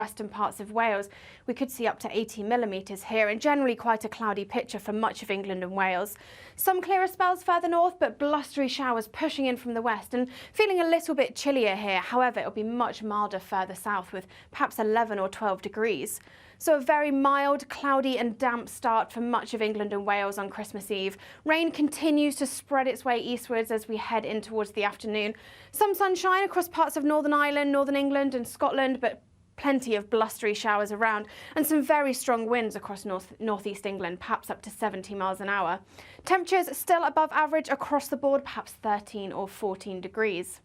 western parts of Wales. We could see up to 80 millimetres here, and generally quite a cloudy picture for much of England and Wales. Some clearer spells further north, but blustery showers pushing in from the west and feeling a little bit chillier here. However, it'll be much milder further south with perhaps 11 or 12 degrees. So a very mild, cloudy and damp start for much of England and Wales on Christmas Eve. Rain continues to spread its way eastwards as we head in towards the afternoon. Some sunshine across parts of Northern Ireland, Northern England and Scotland, but plenty of blustery showers around and some very strong winds across northeast England, perhaps up to 70 miles an hour. Temperatures still above average across the board, perhaps 13 or 14 degrees.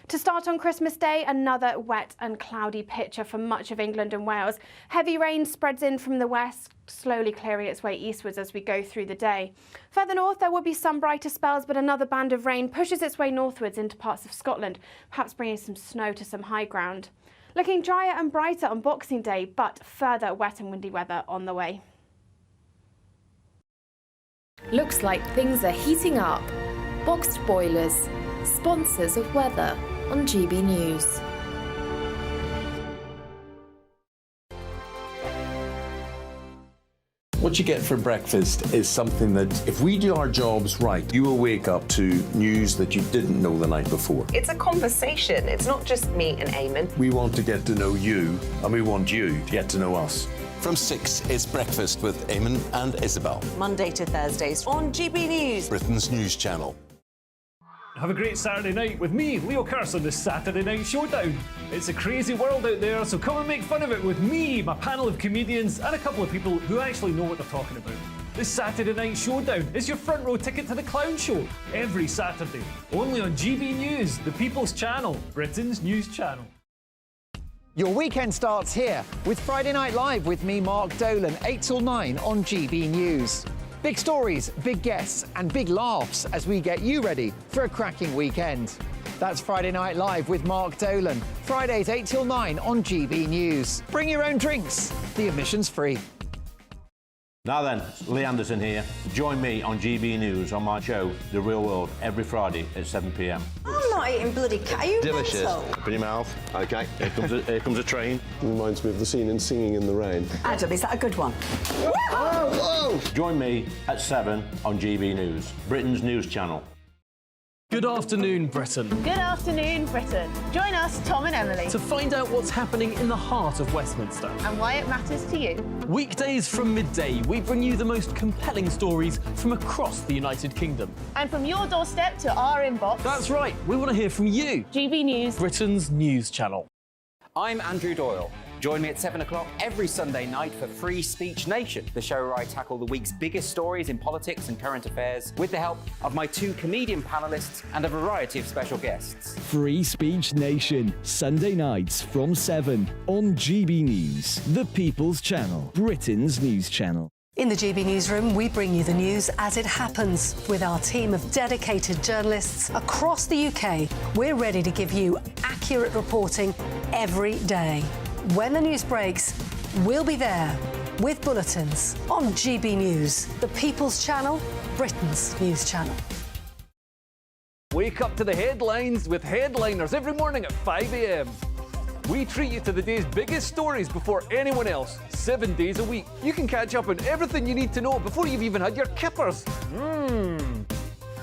To start on Christmas Day, another wet and cloudy picture for much of England and Wales. Heavy rain spreads in from the west, slowly clearing its way eastwards as we go through the day. Further north, there will be some brighter spells, but another band of rain pushes its way northwards into parts of Scotland, perhaps bringing some snow to some high ground. Looking drier and brighter on Boxing Day, but further wet and windy weather on the way. Looks like things are heating up. Boxed boilers, sponsors of weather on GB News. What you get for breakfast is something that, if we do our jobs right, you will wake up to news that you didn't know the night before. It's a conversation. It's not just me and Eamon. We want to get to know you, and we want you to get to know us. From 6, it's Breakfast with Eamon and Isabel. Monday to Thursdays on GB News, Britain's news channel. Have a great Saturday night with me, Leo Curse, on the Saturday Night Showdown. It's a crazy world out there, so come and make fun of it with me, my panel of comedians, and a couple of people who actually know what they're talking about. The Saturday Night Showdown is your front row ticket to the clown show every Saturday, only on GB News, the People's Channel, Britain's news channel. Your weekend starts here with Friday Night Live with me, Mark Dolan, 8 till 9 on GB News. Big stories, big guests and big laughs as we get you ready for a cracking weekend. That's Friday Night Live with Mark Dolan, Fridays 8 till 9 on GB News. Bring your own drinks, the admission's free. Now then, Lee Anderson here. Join me on GB News on my show, The Real World, every Friday at 7 p.m. I'm not eating bloody cat. Are you delicious? mental? Open your mouth. OK, here comes a train. Reminds me of the scene in Singing in the Rain. Adam, is that a good one? Whoa! Join me at 7 on GB News, Britain's news channel. Good afternoon, Britain. Good afternoon, Britain. Join us, Tom and Emily, to find out what's happening in the heart of Westminster and why it matters to you. Weekdays from midday, we bring you the most compelling stories from across the United Kingdom. And from your doorstep to our inbox. That's right, we want to hear from you. GB News, Britain's news channel. I'm Andrew Doyle. Join me at 7 o'clock every Sunday night for Free Speech Nation, the show where I tackle the week's biggest stories in politics and current affairs with the help of my 2 comedian panellists and a variety of special guests. Free Speech Nation, Sunday nights from 7 on GB News, the People's Channel, Britain's news channel. In the GB Newsroom, we bring you the news as it happens. With our team of dedicated journalists across the UK, we're ready to give you accurate reporting every day. When the news breaks, we'll be there with bulletins on GB News, the People's Channel, Britain's news channel. Wake up to the headlines with Headliners every morning at 5 a.m. We treat you to the day's biggest stories before anyone else, 7 days a week. You can catch up on everything you need to know before you've even had your kippers.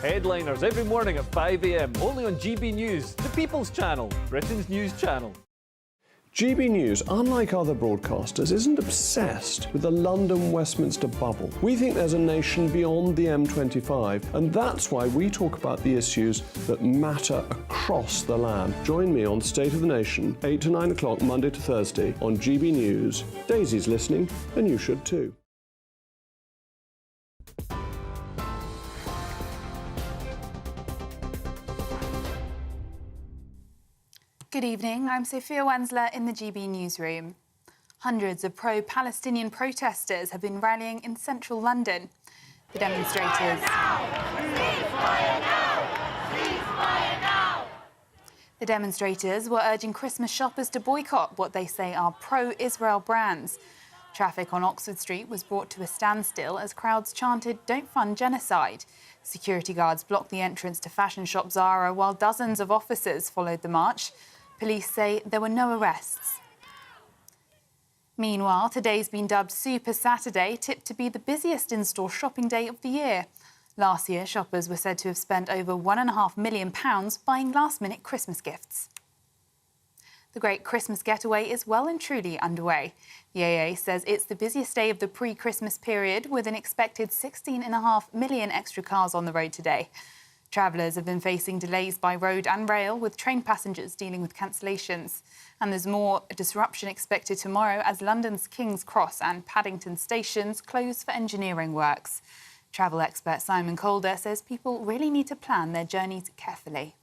Headliners every morning at 5 a.m, only on GB News, the People's Channel, Britain's news channel. GB News, unlike other broadcasters, isn't obsessed with the London-Westminster bubble. We think there's a nation beyond the M25, and that's why we talk about the issues that matter across the land. Join me on State of the Nation, 8 to 9 o'clock, Monday to Thursday, on GB News. Daisy's listening, and you should too. Good evening, I'm Sophia Wansler in the GB Newsroom. Hundreds of pro-Palestinian protesters have been rallying in central London. The demonstrators... The demonstrators were urging Christmas shoppers to boycott what they say are pro-Israel brands. Traffic on Oxford Street was brought to a standstill as crowds chanted, "Don't fund genocide." Security guards blocked the entrance to fashion shop Zara while dozens of officers followed the march. Police say there were no arrests. Meanwhile, today's been dubbed Super Saturday, tipped to be the busiest in-store shopping day of the year. Last year, shoppers were said to have spent over £1.5 million buying last-minute Christmas gifts. The Great Christmas Getaway is well and truly underway. The AA says it's the busiest day of the pre-Christmas period, with an expected 16.5 million extra cars on the road today. Travellers have been facing delays by road and rail, with train passengers dealing with cancellations. And there's more disruption expected tomorrow as London's King's Cross and Paddington stations close for engineering works. Travel expert Simon Calder says people really need to plan their journeys carefully.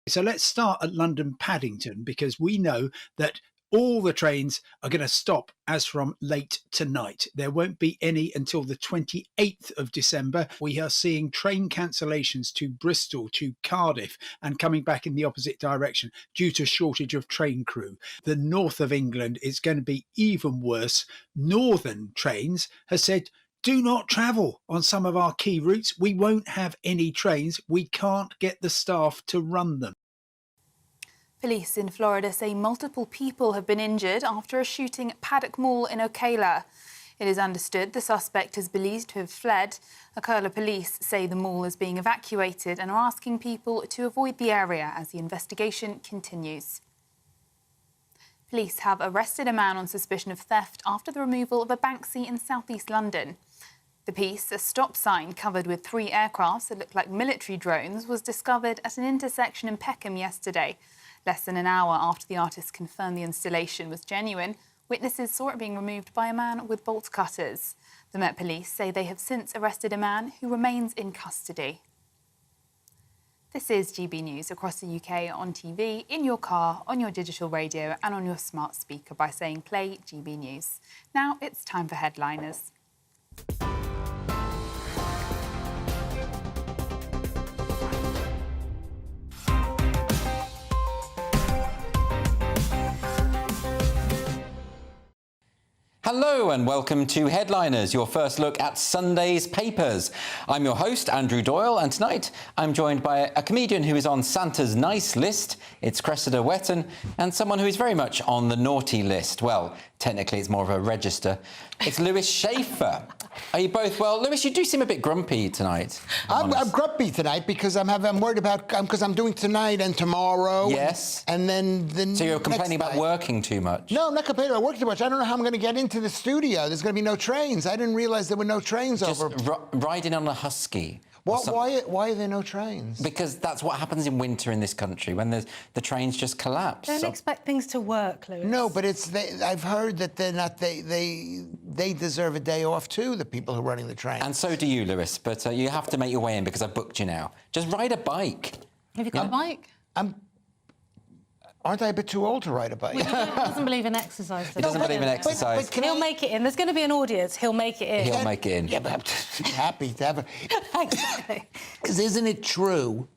So let's start at London Paddington, because we know that all the trains are going to stop as from late tonight. There won't be any until the 28th of December. We are seeing train cancellations to Bristol, to Cardiff, and coming back in the opposite direction due to shortage of train crew. The north of England is going to be even worse. Northern Trains has said, do not travel on some of our key routes. We won't have any trains. We can't get the staff to run them. Police in Florida say multiple people have been injured after a shooting at Paddock Mall in Ocala. It is understood the suspect is believed to have fled. Ocala police say the mall is being evacuated and are asking people to avoid the area as the investigation continues. Police have arrested a man on suspicion of theft after the removal of a Banksy in southeast London. The piece, a stop sign covered with 3 aircrafts that looked like military drones, was discovered at an intersection in Peckham yesterday. Less than an hour after the artist confirmed the installation was genuine, witnesses saw it being removed by a man with bolt cutters. The Met Police say they have since arrested a man who remains in custody. This is GB News across the UK on TV, in your car, on your digital radio and on your smart speaker by saying play GB News. Now it's time for headliners. Hello and welcome to Headliners, your first look at Sunday's papers. I'm your host, Andrew Doyle, and tonight I'm joined by a comedian who is on Santa's nice list. It's Cressida Wetton, and someone who is very much on the naughty list. Well, technically it's more of a register. It's Lewis Schaefer. Are you both well? Lewis, you do seem a bit grumpy tonight. I'm grumpy tonight because I'm worried about, because I'm doing tonight and tomorrow. Yes. And then So you're complaining about working too much? No, I'm not complaining about working too much. I don't know how I'm going to get into the studio. There's going to be no trains. I didn't realize there were no trains over. Riding on a husky. Why are there no trains? Because that's what happens in winter in this country, when the trains just collapse. Don't expect things to work, Lewis. No, but I've heard that they're not. They deserve a day off too. The people who are running the train. And so do you, Lewis. But you have to make your way in because I booked you now. Just ride a bike. Have you got a bike? Aren't I a bit too old to ride a bike? He doesn't believe in exercise. He doesn't believe in exercise. But he'll make it in. There's going to be an audience. He'll make it in. He'll make it in. Yeah, but I'm happy to have Exactly. Because isn't it true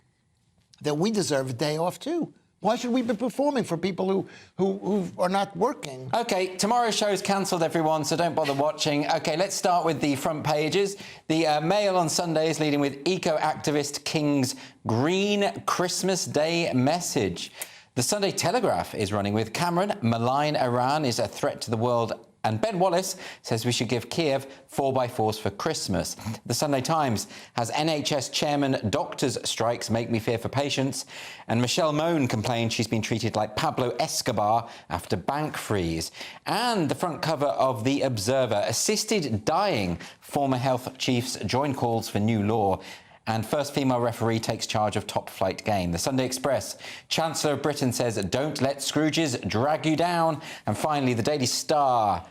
that we deserve a day off too? Why should we be performing for people who are not working? OK, tomorrow's show's cancelled, everyone, so don't bother watching. OK, let's start with the front pages. The Mail on Sunday is leading with eco-activist King's Green Christmas Day message. The Sunday Telegraph is running with Cameron, malign Iran is a threat to the world, and Ben Wallace says we should give Kiev 4x4s for Christmas. The Sunday Times has NHS Chairman doctors' strikes make me fear for patients, and Michelle Mone complains she's been treated like Pablo Escobar after bank freeze. And the front cover of The Observer, assisted dying, former health chiefs join calls for new law. And first female referee takes charge of top flight game. The Sunday Express, Chancellor of Britain says, don't let Scrooges drag you down. And finally, the Daily Star,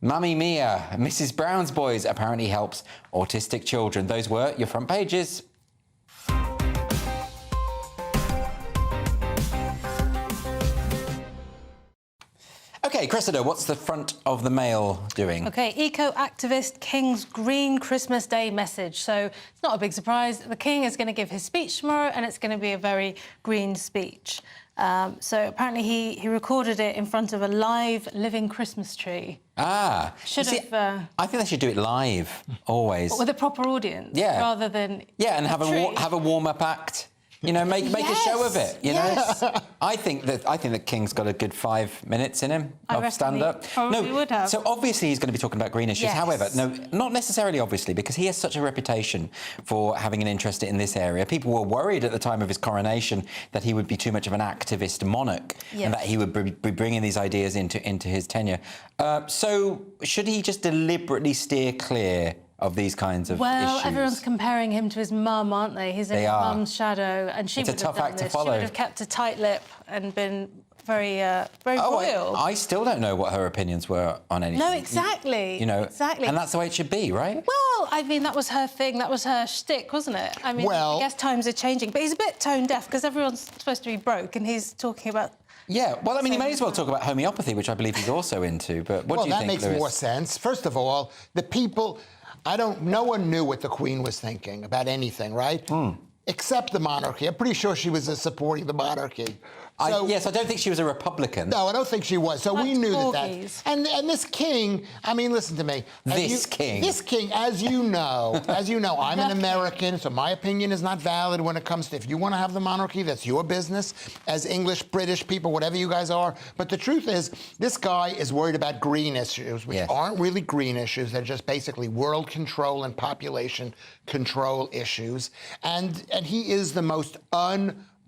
Mammy Mia, Mrs. Brown's Boys apparently helps autistic children. Those were your front pages. OK, Cressida, what's the front of the Mail doing? OK, eco-activist King's Green Christmas Day message. So it's not a big surprise. The King is going to give his speech tomorrow, and it's going to be a very green speech. So apparently he recorded it in front of a live living Christmas tree. Ah. I think they should do it live, always. But with a proper audience? Yeah. Rather than... Yeah, and have a warm-up act. You know, make a show of it. You know, I think the King's got a good 5 minutes in him of stand-up. Probably would have. So obviously he's going to be talking about green issues. Yes. However, no, not necessarily obviously, because he has such a reputation for having an interest in this area. People were worried at the time of his coronation that he would be too much of an activist monarch and that he would be bringing these ideas into his tenure. So should he just deliberately steer clear of these kinds of issues? Well, everyone's comparing him to his mum, aren't they? He's in his mum's shadow, and she It's a would have tough done act to this. follow. She would have kept a tight lip and been very royal. I still don't know what her opinions were on anything. No, exactly. You know, exactly. and that's the way it should be, right? Well, I mean, that was her thing. That was her shtick, wasn't it? I mean, I guess times are changing, but he's a bit tone deaf because everyone's supposed to be broke, and he's talking about. Yeah, well, I mean, he may as well talk about homeopathy, which I believe he's also into. But what do you think, Well, that makes more sense. First of all, the people. No one knew what the Queen was thinking about anything, right? Except the monarchy. I'm pretty sure she was supporting the monarchy. Yes, I don't think she was a Republican. No, I don't think she was. So we knew that. And this king, I mean, listen to me. This king, as you know, I'm an American, so my opinion is not valid when it comes to if you want to have the monarchy, that's your business. As English, British people, whatever you guys are. But the truth is, this guy is worried about green issues, which aren't really green issues. They're just basically world control and population control issues. And he is the most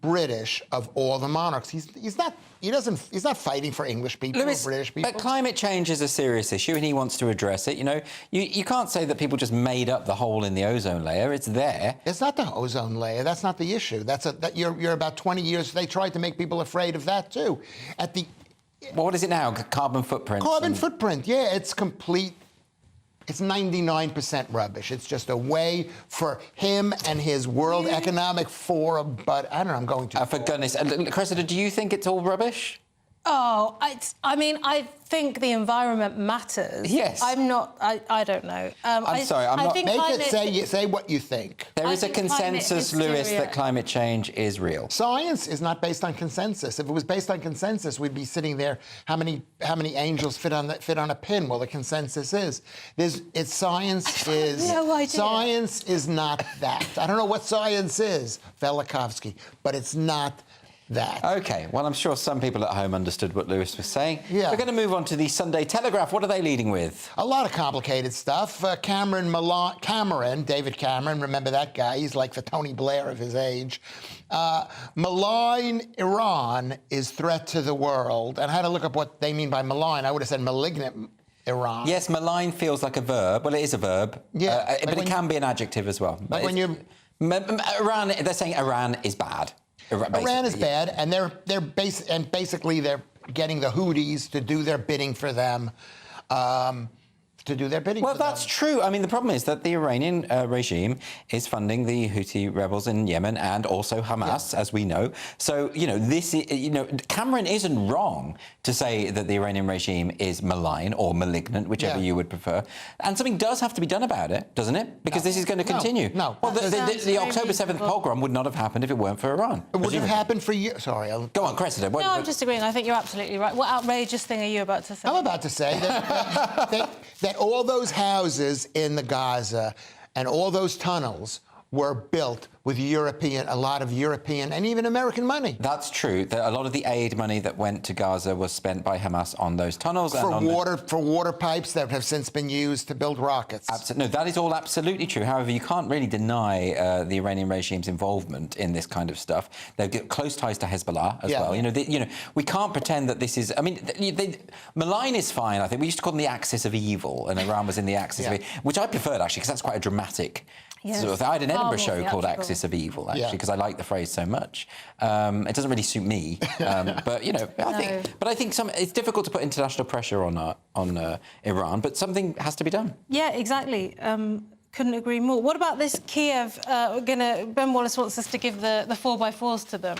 British of all the monarchs. He's not fighting for English people or British people. But climate change is a serious issue, and he wants to address it. You know, you can't say that people just made up the hole in the ozone layer. It's there. It's not the ozone layer. That's not the issue. You're about 20 years. They tried to make people afraid of that too. Well, what is it now? Carbon footprint. Carbon footprint. Yeah, it's complete. It's 99% rubbish. It's just a way for him and his World Economic Forum, but I don't know, I'm going to... for goodness. Cressida, do you think it's all rubbish? Oh, I mean, I think the environment matters. Yes. I'm not... I don't know. I'm sorry, I'm not... Say what you think. There is a consensus, Lewis, that climate change is real. Science is not based on consensus. If it was based on consensus, we'd be sitting there, how many angels fit on a pin? Well, the consensus is. Science is... no idea. Science is not that. I don't know what science is, Velikovsky, but it's not that. OK, well, I'm sure some people at home understood what Lewis was saying. Yeah. We're going to move on to the Sunday Telegraph. What are they leading with? A lot of complicated stuff. David Cameron, remember that guy? He's like the Tony Blair of his age. Malign Iran is threat to the world. And I had to look up what they mean by malign. I would have said malignant Iran. Yes, malign feels like a verb. Well, it is a verb. Yeah. But it can be an adjective as well. But when you... Iran, they're saying Iran is bad. Iran is bad, and they're basically getting the Houthis to do their bidding for them. Well, that's true. I mean, the problem is that the Iranian regime is funding the Houthi rebels in Yemen and also Hamas, as we know. So, Cameron isn't wrong to say that the Iranian regime is malign or malignant, whichever you would prefer. And something does have to be done about it, doesn't it? Because this is going to continue. No. Well, the October 7th pogrom would not have happened if it weren't for Iran. It would have happened for you. Sorry. Go on, Cressida. No, I'm just agreeing. I think you're absolutely right. What outrageous thing are you about to say? I'm about to say that all those houses in the Gaza and all those tunnels were built with a lot of European and even American money. That's true. A lot of the aid money that went to Gaza was spent by Hamas on those tunnels. For water pipes that have since been used to build rockets. No, that is all absolutely true. However, you can't really deny the Iranian regime's involvement in this kind of stuff. They've got close ties to Hezbollah as well. We can't pretend that this is... I mean, malign is fine, I think. We used to call them the axis of evil, and Iran was in the axis of evil, which I preferred, actually, because that's quite a dramatic... Sort of thing. I had an Edinburgh show called Axis of Evil, actually, because I like the phrase so much. It doesn't really suit me, but I think it's difficult to put international pressure on Iran, but something has to be done. Yeah, exactly. Couldn't agree more. What about this Kiev? Ben Wallace wants us to give the 4x4s to them.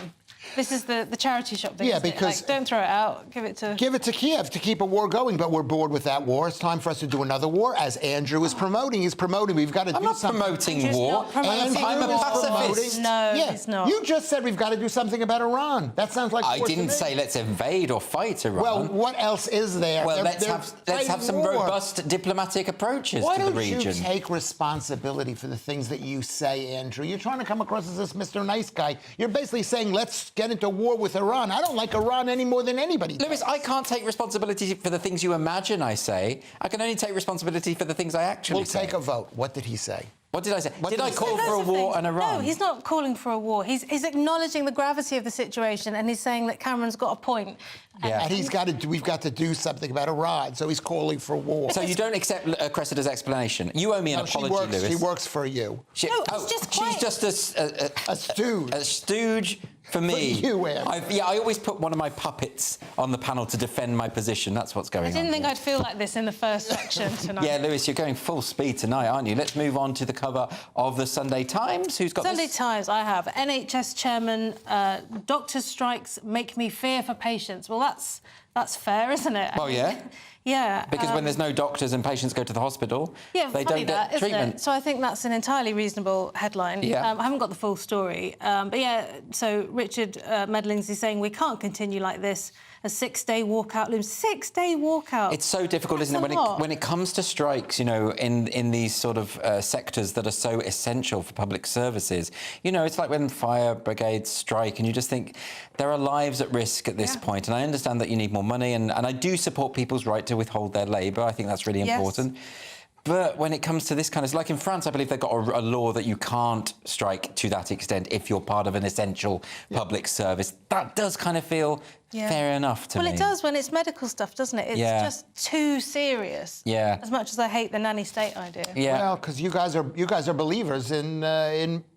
This is the charity shop thing. Yeah, isn't it? because- Like, don't throw it out. Give it to Kiev to keep a war going, but we're bored with that war. It's time for us to do another war, as Andrew is promoting. He's promoting. We've got to do something. I'm not promoting Andrew's war. not promoting I'm a war. pacifist. No, Yeah, he's not. You just said we've got to do something about Iran. That sounds like I war to didn't me. say let's invade or fight Iran. Well, what else is there? Well, They're let's have some fighting war. robust diplomatic approaches Why to the don't you region. take responsibility for the things that you say, Andrew? You're trying to come across as this Mr. Nice Guy. You're basically saying, let's get into war with Iran. I don't like Iran any more than anybody does. Lewis, I can't take responsibility for the things you imagine I say. I can only take responsibility for the things I actually say. We'll take a vote. What did he say? What did I say? Did I he call say? for a That's the war thing. on Iran? No, he's not calling for a war. He's acknowledging the gravity of the situation, and he's saying that Cameron's got a point. And we've got to do something about Iran, so he's calling for war. So you don't accept Cressida's explanation? You owe me an apology, Lewis. She works for you. She's just a stooge. A stooge for me. For you, Anne. I always put one of my puppets on the panel to defend my position. That's what's going on. I didn't think I'd feel like this in the first section tonight. Yeah, Lewis, you're going full speed tonight, aren't you? Let's move on to the cover of the Sunday Times. Who's got Sunday this? Times, I have. NHS Chairman, doctors' strikes make me fear for patients. Well, that's fair, isn't it? Well, yeah. Yeah. Because when there's no doctors and patients go to the hospital, yeah, they funny don't get that, isn't treatment. it? So I think that's an entirely reasonable headline. Yeah. I haven't got the full story. But yeah, so Richard Medlings is saying we can't continue like this. A 6-day walkout looms. 6-day walkout. It's so difficult, isn't it, when it comes to strikes, you know, in these sort of sectors that are so essential for public services. You know, it's like when fire brigades strike and you just think there are lives at risk at this point. And I understand that you need more money and I do support people's right to withhold their labour. I think that's really important. But when it comes to this kind of... Like in France, I believe they've got a law that you can't strike to that extent if you're part of an essential public service. That does kind of feel fair enough to me. Well, it does when it's medical stuff, doesn't it? It's just too serious. Yeah. As much as I hate the nanny state idea. Yeah. Well, because you guys are believers in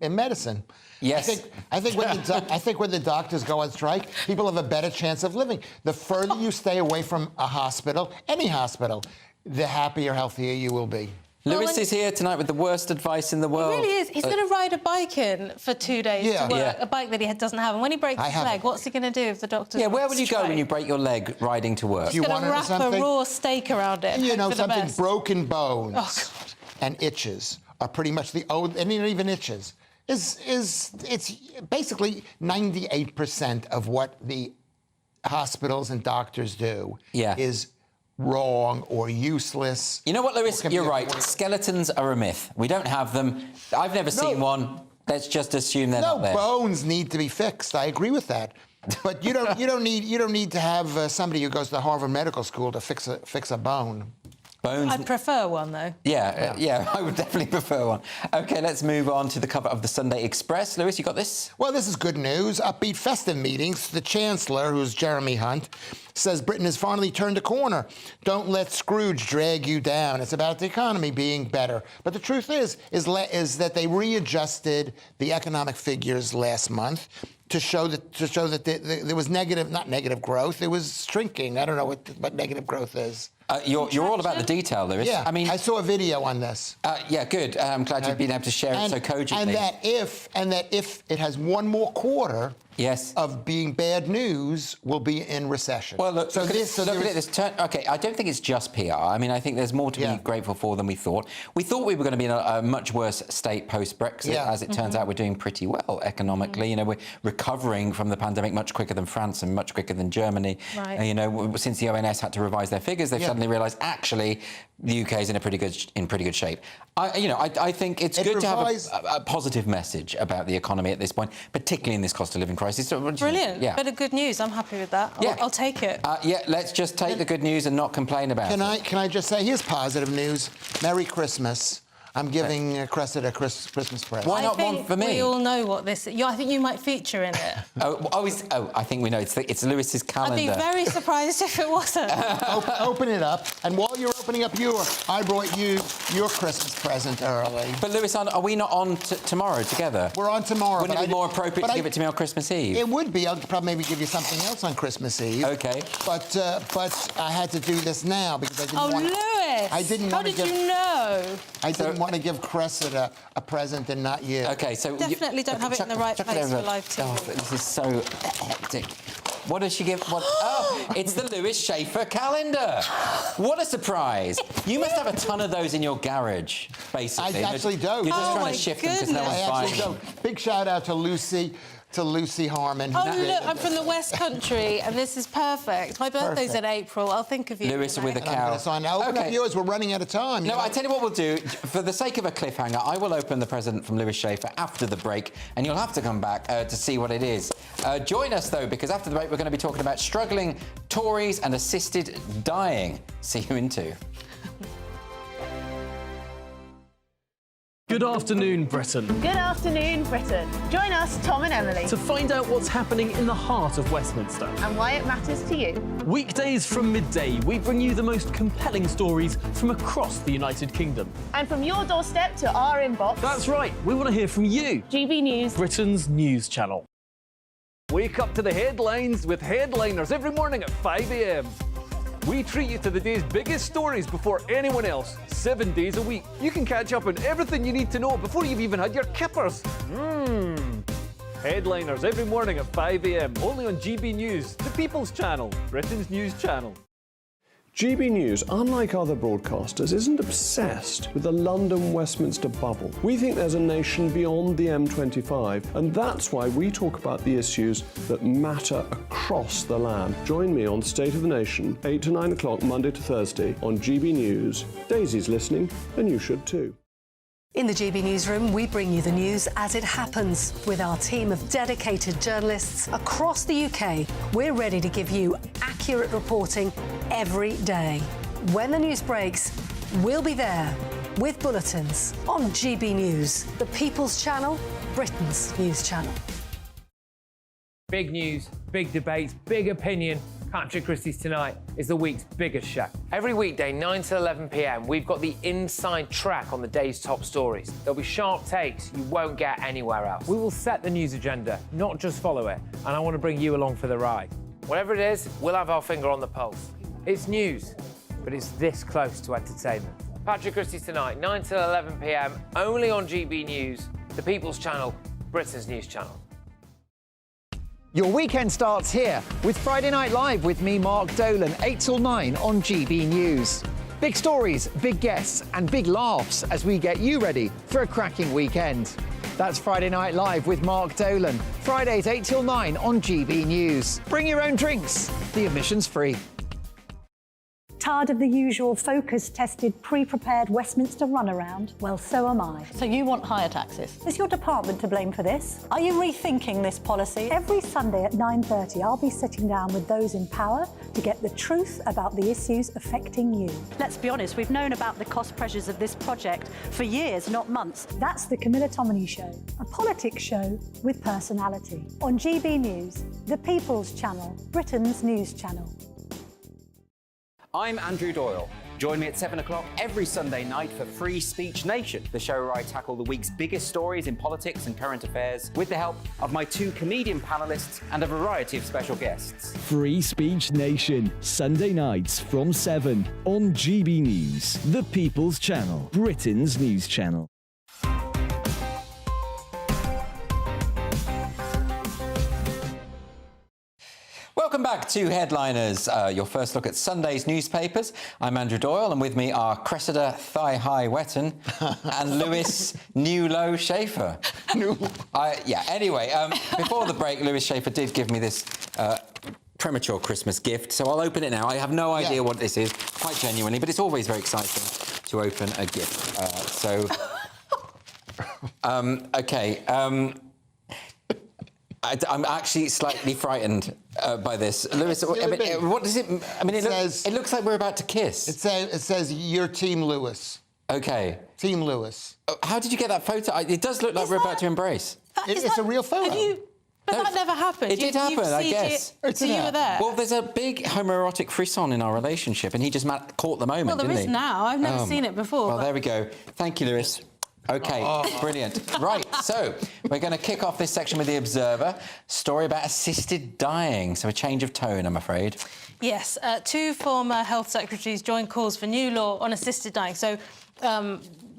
medicine. Yes. I think when the doctors go on strike, people have a better chance of living. The further you stay away from a hospital, any hospital, the happier, healthier you will be. Lewis is here tonight with the worst advice in the world. He really is. He's going to ride a bike in for 2 days to work, a bike that he doesn't have. And when he breaks his leg, what's he going to do if the doctor's Yeah, where would you go when you break your leg riding to work? He's going to wrap a raw steak around it. You know for the something, best. broken bones and itches are pretty much and even itches. It's basically 98% of what the hospitals and doctors do is wrong or useless. You know what, Lewis? You're right. Skeletons are a myth. We don't have them. I've never seen one. Let's just assume they're not there. Bones need to be fixed. I agree with that. But you don't need to have somebody who goes to Harvard Medical School to fix a bone. Bones. I'd prefer one, though. Yeah, I would definitely prefer one. OK, let's move on to the cover of the Sunday Express. Lewis, you got this? Well, this is good news. Upbeat festive meetings. The Chancellor, who's Jeremy Hunt, says Britain has finally turned a corner. Don't let Scrooge drag you down. It's about the economy being better. But the truth is that they readjusted the economic figures last month to show that there was not negative growth. It was shrinking. I don't know what negative growth is. You're all about the detail, Lewis. Yeah, I saw a video on this. Yeah, good. I'm glad you've been able to share it so cogently. And that if it has one more quarter of being bad news, we'll be in recession. Well, look, look at this. OK, I don't think it's just PR. I mean, I think there's more to be grateful for than we thought. We thought we were going to be in a much worse state post-Brexit. As it turns out, we're doing pretty well economically. You know, we're recovering from the pandemic much quicker than France and much quicker than Germany. Right. You know, since the ONS had to revise their figures, they've suddenly realised, actually, the UK is in pretty good shape. I think it's good to have a positive message about the economy at this point, particularly in this cost of living crisis. Brilliant. Yeah. Bit of good news. I'm happy with that. I'll take it. Let's just take the good news and not complain about it. Can I just say, here's positive news. Merry Christmas. I'm giving Cressida a Christmas present. Why not one for me? We all know what this is. I think you might feature in it. I think we know. It's Lewis's calendar. I'd be very surprised if it wasn't. Open it up. And while you're opening up I brought you your Christmas present early. But Lewis, are we not on tomorrow together? We're on tomorrow. Wouldn't it be more appropriate to give it to me on Christmas Eve? It would be. I'll probably maybe give you something else on Christmas Eve. OK. But I had to do this now because I didn't want... Lewis! I didn't How want to did you know? I didn't want to give Cressida a present and not you. Okay, so Definitely don't have it in the right place for live TV. Oh, this is so hectic. What does she give? What? Oh, it's the Lewis Schaefer calendar. What a surprise. You must have a ton of those in your garage, basically. I actually do. You're just trying to shift them because no one's buying them. Big shout out to Lucy Harmon. Oh, look, I'm from the West Country, and this is perfect. My birthday's in April. I'll think of you. Lewis with a cow. Open up yours. We're running out of time. No, I tell you what we'll do. For the sake of a cliffhanger, I will open the present from Lewis Schaefer after the break, and you'll have to come back to see what it is. Join us, though, because after the break, we're going to be talking about struggling Tories and assisted dying. See you in 2. Good afternoon, Britain. Good afternoon, Britain. Join us, Tom and Emily, To find out what's happening in the heart of Westminster. and why it matters to you. Weekdays from midday, we bring you the most compelling stories from across the United Kingdom. And from your doorstep to our inbox. That's right, we want to hear from you. GB News, Britain's news channel. Wake up to the headlines with Headliners every morning at 5 a.m. We treat you to the day's biggest stories before anyone else, 7 days a week. You can catch up on everything you need to know before you've even had your kippers. Headliners every morning at 5 a.m. only on GB News, the People's Channel, Britain's news channel. GB News, unlike other broadcasters, isn't obsessed with the London-Westminster bubble. We think there's a nation beyond the M25, and that's why we talk about the issues that matter across the land. Join me on State of the Nation, 8 to 9 o'clock, Monday to Thursday, on GB News. Daisy's listening, and you should too. In the GB Newsroom, we bring you the news as it happens. With our team of dedicated journalists across the UK, we're ready to give you accurate reporting every day. When the news breaks, we'll be there with bulletins on GB News, the People's Channel, Britain's news channel. Big news, big debates, big opinion. Patrick Christie's Tonight is the week's biggest show. Every weekday, 9 to 11 p.m, we've got the inside track on the day's top stories. There'll be sharp takes you won't get anywhere else. We will set the news agenda, not just follow it, and I want to bring you along for the ride. Whatever it is, we'll have our finger on the pulse. It's news, but it's this close to entertainment. Patrick Christie's Tonight, 9 to 11 p.m, only on GB News, the People's Channel, Britain's news channel. Your weekend starts here with Friday Night Live with me, Mark Dolan, 8 till 9 on GB News. Big stories, big guests and big laughs as we get you ready for a cracking weekend. That's Friday Night Live with Mark Dolan. Fridays 8 till 9 on GB News. Bring your own drinks. The admission's free. Tired of the usual focus-tested, pre-prepared Westminster runaround? Well, so am I. So you want higher taxes? Is your department to blame for this? Are you rethinking this policy? Every Sunday at 9:30, I'll be sitting down with those in power to get the truth about the issues affecting you. Let's be honest, we've known about the cost pressures of this project for years, not months. That's the Camilla Tominey Show, a politics show with personality. On GB News, the People's Channel, Britain's news channel. I'm Andrew Doyle. Join me at 7 o'clock every Sunday night for Free Speech Nation, the show where I tackle the week's biggest stories in politics and current affairs with the help of my 2 comedian panellists and a variety of special guests. Free Speech Nation, Sunday nights from 7 on GB News, the People's Channel, Britain's news channel. Welcome back to Headliners, your first look at Sunday's newspapers. I'm Andrew Doyle, and with me are Cressida Thigh-High Wetton and Lewis New Low Schaefer. Anyway, before the break, Lewis Schaefer did give me this premature Christmas gift, so I'll open it now. I have no idea what this is, quite genuinely, but it's always very exciting to open a gift. I'm actually slightly frightened by this. Lewis, what does it... I mean, it looks like we're about to kiss. It says, you're Team Lewis. OK. Team Lewis. How did you get that photo? It does look like we're about to embrace. It's a real photo. But that never happened. It did happen, I guess. So you were there? Well, there's a big homoerotic frisson in our relationship, and he just caught the moment, didn't he? Well, there is now. I've never seen it before. Well, there we go. Thank you, Lewis. OK, brilliant. Right, so We're going to kick off this section with The Observer. Story about assisted dying. So a change of tone, I'm afraid. Yes, 2 former health secretaries joined calls for new law on assisted dying. So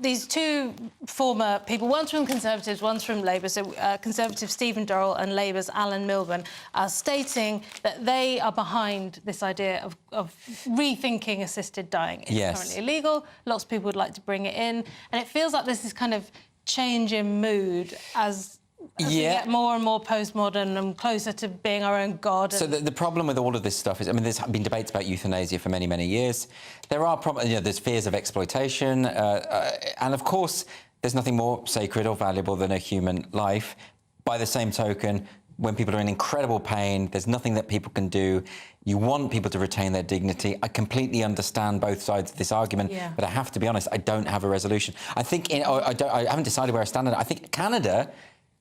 these 2 former people, one's from Conservatives, one's from Labour, so Conservative Stephen Durrell and Labour's Alan Milburn are stating that they are behind this idea of rethinking assisted dying. It's currently illegal. Lots of people would like to bring it in. And it feels like there's this kind of change in mood as we get more and more postmodern and closer to being our own god. So the problem with all of this stuff is, I mean, there's been debates about euthanasia for many, many years. There are problems, you know, there's fears of exploitation, and of course, there's nothing more sacred or valuable than a human life. By the same token, when people are in incredible pain, there's nothing that people can do. You want people to retain their dignity. I completely understand both sides of this argument, but I have to be honest, I don't have a resolution. I think, I haven't decided where I stand on it. I think Canada,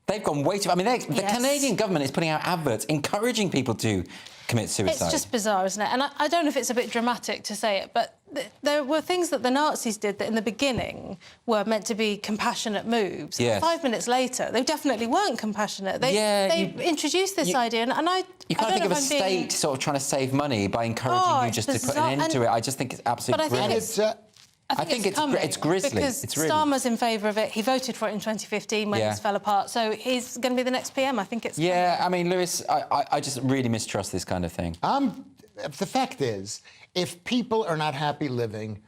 they've gone way too... I mean, the Canadian government is putting out adverts encouraging people to commit suicide. It's just bizarre, isn't it? And I don't know if it's a bit dramatic to say it, but there were things that the Nazis did that in the beginning were meant to be compassionate moves. Yes. 5 minutes later, they definitely weren't compassionate. They introduced this idea, and You can't think of a state sort of trying to save money by encouraging you just to put an end to it. I just think it's absolutely brilliant. I think it's grisly. Because it's really... Starmer's in favour of it. He voted for it in 2015 when this fell apart. So he's going to be the next PM. I think it's... Yeah, I mean, Lewis, I just really mistrust this kind of thing. The fact is, if people are not happy living,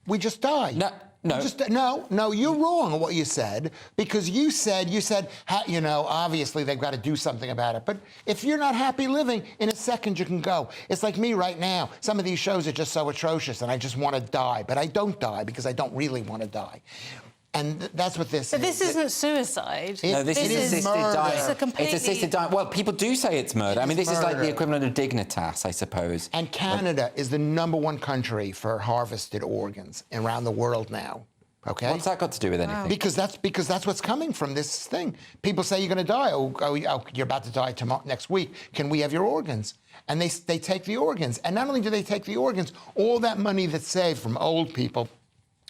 we just die. No, you're wrong on what you said, because you said, you know, obviously they've got to do something about it. But if you're not happy living, in a second you can go. It's like me right now. Some of these shows are just so atrocious, and I just want to die. But I don't die because I don't really want to die. And that's what this is. But this isn't suicide. No, this is assisted dying. It's a completely... It's assisted dying. Well, people do say it's murder. I mean, this is like the equivalent of dignitas, I suppose. And Canada is the #1 country for harvested organs around the world now. Okay. What's that got to do with anything? Because that's what's coming from this thing. People say you're going to die. Oh, you're about to die next week. Can we have your organs? And they take the organs. And not only do they take the organs, all that money that's saved from old people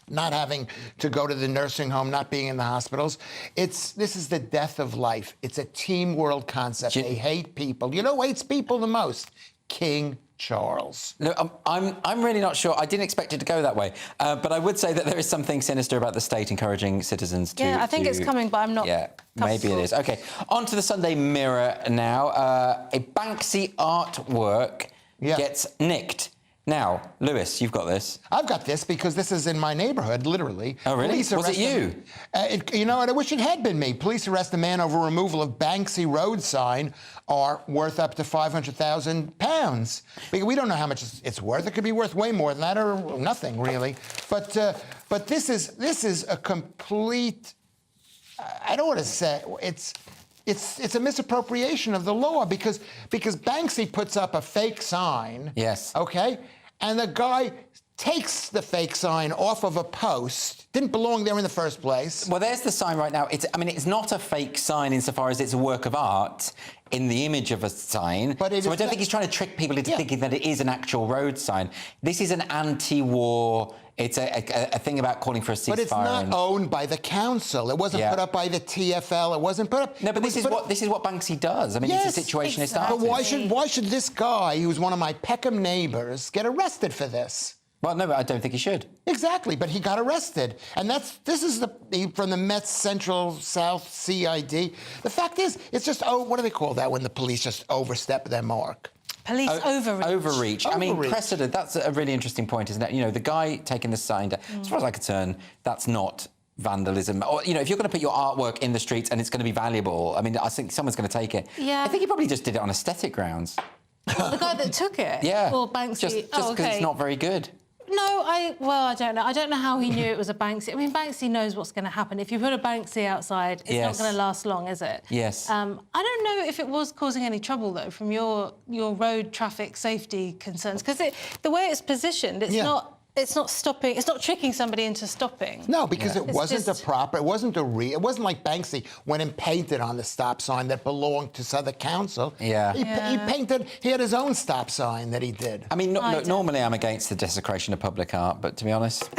not having to go to the nursing home, not being in the hospitals. This is the death of life. It's a team world concept. They hate people. You know who hates people the most? King Charles. No, I'm really not sure. I didn't expect it to go that way. But I would say that there is something sinister about the state encouraging citizens to... Yeah, I think it's coming, but I'm not... Yeah, maybe it is. OK, on to the Sunday Mirror now. A Banksy artwork gets nicked. Now, Lewis, you've got this. I've got this because this is in my neighborhood, literally. Oh, really? Was it you? You know what? I wish it had been me. Police arrest a man over removal of Banksy road sign are worth up to £500,000. Because we don't know how much it's worth. It could be worth way more than that or nothing, really. But this is a complete... I don't want to say... It's a misappropriation of the law because Banksy puts up a fake sign. Yes. Okay? And the guy takes the fake sign off of a post. Didn't belong there in the first place. Well, there's the sign right now. I mean, it's not a fake sign insofar as it's a work of art in the image of a sign. So I don't think he's trying to trick people into thinking that it is an actual road sign. This is an anti-war... It's a thing about calling for a ceasefire. But it's not owned by the council. It wasn't put up by the TfL. It wasn't put up... No, but this is what Banksy does. I mean, it's a situationist artist. But why should this guy, who's one of my Peckham neighbours, get arrested for this? Well, no, but I don't think he should. Exactly, but he got arrested. And this is from the Met's Central South CID. The fact is, it's just, what do they call that when the police just overstep their mark? Police overreach. Overreach. I mean, precedent, that's a really interesting point, isn't it? You know, the guy taking the sign down, as far as I can turn, that's not vandalism. Or, you know, if you're going to put your artwork in the streets and it's going to be valuable, I mean, I think someone's going to take it. Yeah. I think he probably just did it on aesthetic grounds. The guy that took it? Yeah. Or Banksy? Just because it's not very good. No, I don't know. I don't know how he knew it was a Banksy. I mean, Banksy knows what's going to happen. If you put a Banksy outside, it's not going to last long, is it? Yes. I don't know if it was causing any trouble, though, from your road traffic safety concerns, because the way it's positioned, it's not... It's not stopping. It's not tricking somebody into stopping. No, because it wasn't a proper. It wasn't It wasn't like Banksy went and painted on the stop sign that belonged to Southern Council. Yeah. He painted. He had his own stop sign that he did. I mean, normally I'm against the desecration of public art, but to be honest,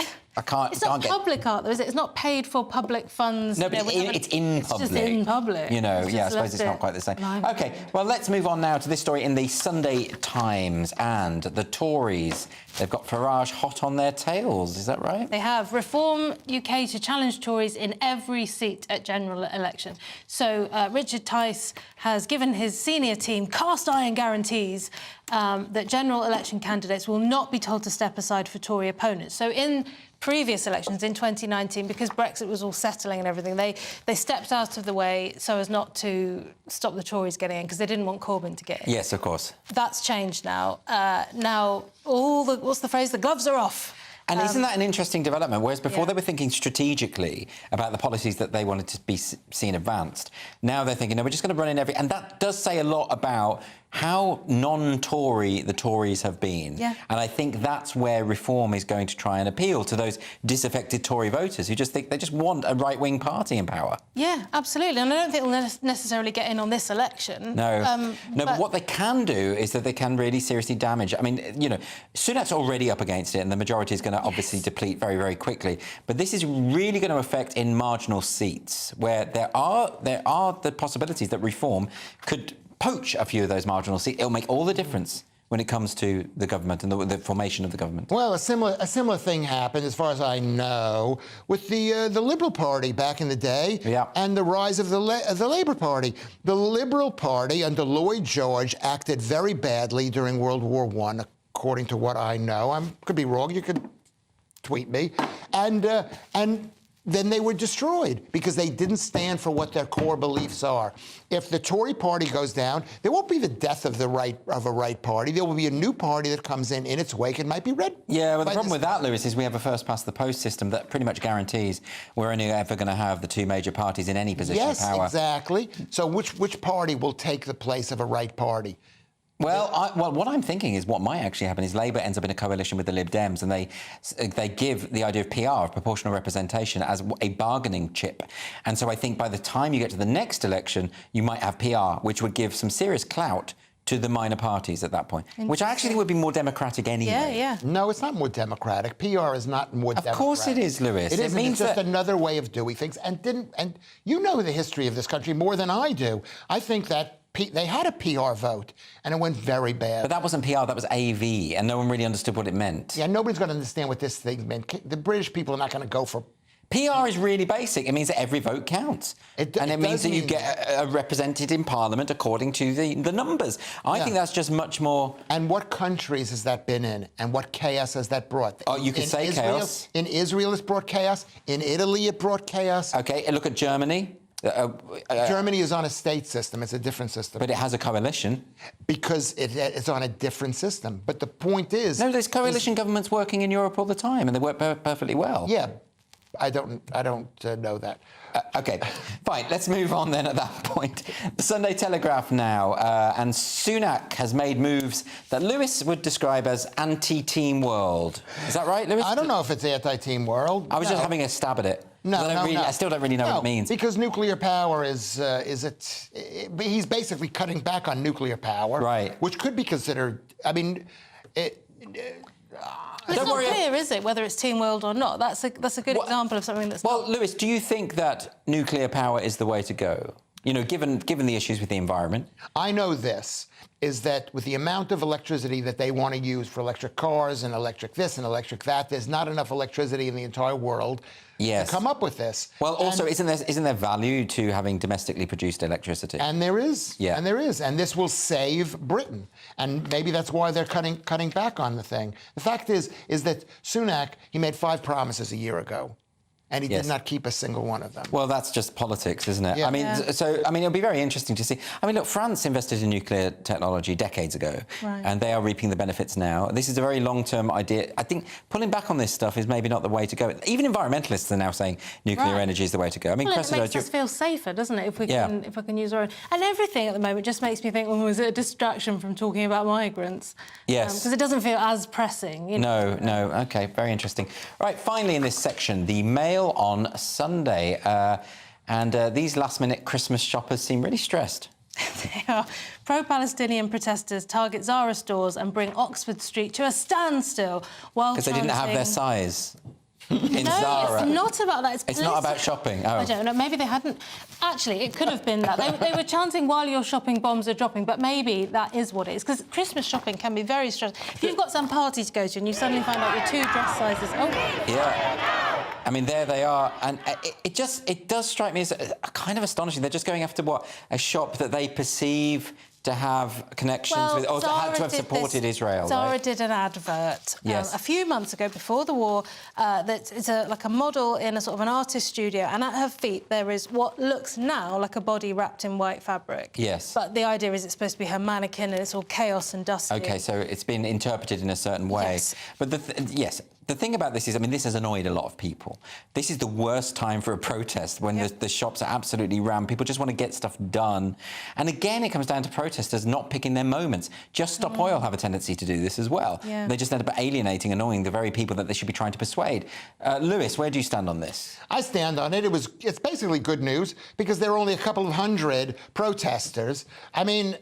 can't. It's not get... public art, though, is it? It's not paid for public funds. No, but it's in public. It's just in public. You know, yeah, I suppose it's not quite the same. OK, well, let's move on now to this story in the Sunday Times. And the Tories, they've got Farage hot on their tails, is that right? They have. Reform UK to challenge Tories in every seat at general election. So Richard Tice has given his senior team cast-iron guarantees that general election candidates will not be told to step aside for Tory opponents. So in previous elections in 2019, because Brexit was all settling and everything, they stepped out of the way so as not to stop the Tories getting in, because they didn't want Corbyn to get in. Yes, of course. That's changed now. Now, what's the phrase? The gloves are off. And isn't that an interesting development? Whereas before they were thinking strategically about the policies that they wanted to be seen advanced, now they're thinking, no, we're just going to run in every... And that does say a lot about how non-Tory the Tories have been. Yeah. And I think that's where reform is going to try and appeal to those disaffected Tory voters who just think they just want a right-wing party in power. Yeah, absolutely. And I don't think they'll necessarily get in on this election. No. But what they can do is that they can really seriously damage... I mean, you know, Sunak's already up against it and the majority is going to obviously deplete very, very quickly. But this is really going to affect in marginal seats where there are the possibilities that reform could poach a few of those marginal seats. It'll make all the difference when it comes to the government and the formation of the government. Well, a similar thing happened, as far as I know, with the Liberal Party back in the day, and the rise of the Labour Party. The Liberal Party under Lloyd George acted very badly during World War I, according to what I know. I could be wrong. You could tweet me, and then they were destroyed because they didn't stand for what their core beliefs are. If the Tory party goes down, there won't be the death of a right party. There will be a new party that comes in its wake. It might be red. Yeah, well, the problem with that, Lewis, is we have a first-past-the-post system that pretty much guarantees we're only ever going to have the two major parties in any position of power. Yes, exactly. So which party will take the place of a right party? Well, what I'm thinking is what might actually happen is Labour ends up in a coalition with the Lib Dems and they give the idea of PR, of proportional representation, as a bargaining chip. And so I think by the time you get to the next election, you might have PR, which would give some serious clout to the minor parties at that point, which I actually think would be more democratic anyway. Yeah. No, it's not more democratic. PR is not more democratic. Of course it is, Lewis. It means it's just another way of doing things. And you know the history of this country more than I do. I think that they had a PR vote, and it went very bad. But that wasn't PR, that was AV, and no one really understood what it meant. Yeah, nobody's going to understand what this thing meant. The British people are not going to go for... PR is really basic. It means that every vote counts. It means that you get represented in Parliament according to the numbers. I think that's just much more... And what countries has that been in? And what chaos has that brought? Oh, you could say Israel, chaos. In Israel, it's brought chaos. In Italy, it brought chaos. OK, look at Germany. Germany is on a state system. It's a different system. But it has a coalition. Because it's on a different system. But the point is... No, there's coalition governments working in Europe all the time, and they work perfectly well. Yeah, I don't know that. OK, fine. Let's move on then at that point. The Sunday Telegraph now, and Sunak has made moves that Lewis would describe as anti-team world. Is that right, Lewis? I don't know if it's anti-team world. I was just having a stab at it. No, I still don't really know what it means. Because nuclear power is he's basically cutting back on nuclear power, right? Which could be considered. I mean, it's not clear, is it, whether it's team world or not? That's a good example of something that's. Well, Lewis, do you think that nuclear power is the way to go? You know, given the issues with the environment. I know this is that with the amount of electricity that they want to use for electric cars and electric this and electric that, there's not enough electricity in the entire world to come up with this. Well, also, isn't there value to having domestically produced electricity? And there is. Yeah. And there is. And this will save Britain. And maybe that's why they're cutting back on the thing. The fact is that Sunak, he made 5 promises a year ago. And he did not keep a single one of them. Well, that's just politics, isn't it? Yeah. I mean, it'll be very interesting to see. I mean, look, France invested in nuclear technology decades ago, and they are reaping the benefits now. This is a very long-term idea. I think pulling back on this stuff is maybe not the way to go. Even environmentalists are now saying nuclear energy is the way to go. I mean, it makes us feel safer, doesn't it? If we can use our own. And everything at the moment just makes me think, oh, is it a distraction from talking about migrants? Yes. Because it doesn't feel as pressing. You know? No. OK, very interesting. Right, finally in this section, the Mail on Sunday. These last-minute Christmas shoppers seem really stressed. They are. Pro-Palestinian protesters target Zara stores and bring Oxford Street to a standstill while because they didn't have their size. in no, Zara. it's not about that. It's not about shopping. Oh. I don't know. Maybe they hadn't. Actually, it could have been that. They were chanting while you're shopping, bombs are dropping, but maybe that is what it is. Because Christmas shopping can be very stressful. If you've got some party to go to and you suddenly find out your 2 dress sizes... Oh. Yeah. I mean, there they are. And it does strike me as kind of astonishing. They're just going after, what, a shop that they perceive to have connections with, or to have supported Israel. Zara did an advert a few months ago, before the war, that is like a model in a sort of an artist studio, and at her feet there is what looks now like a body wrapped in white fabric. Yes. But the idea is it's supposed to be her mannequin and it's all chaos and dusty. OK, so it's been interpreted in a certain way. Yes. But the thing about this is, I mean, this has annoyed a lot of people. This is the worst time for a protest, when the shops are absolutely rammed. People just want to get stuff done. And again, it comes down to protesters not picking their moments. Just Stop Oil have a tendency to do this as well. Yeah. They just end up alienating, annoying the very people that they should be trying to persuade. Lewis, where do you stand on this? I stand on it. It's basically good news, because there are only a couple of hundred protesters. I mean,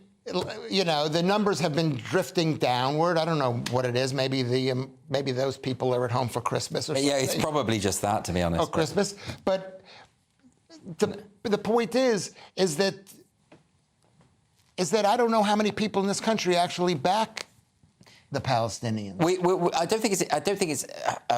you know, the numbers have been drifting downward. I don't know what it is. Maybe maybe those people are at home for Christmas or something. Yeah, it's probably just that, to be honest. Oh, Christmas. But the point is that I don't know how many people in this country actually back the Palestinians. I don't think it's.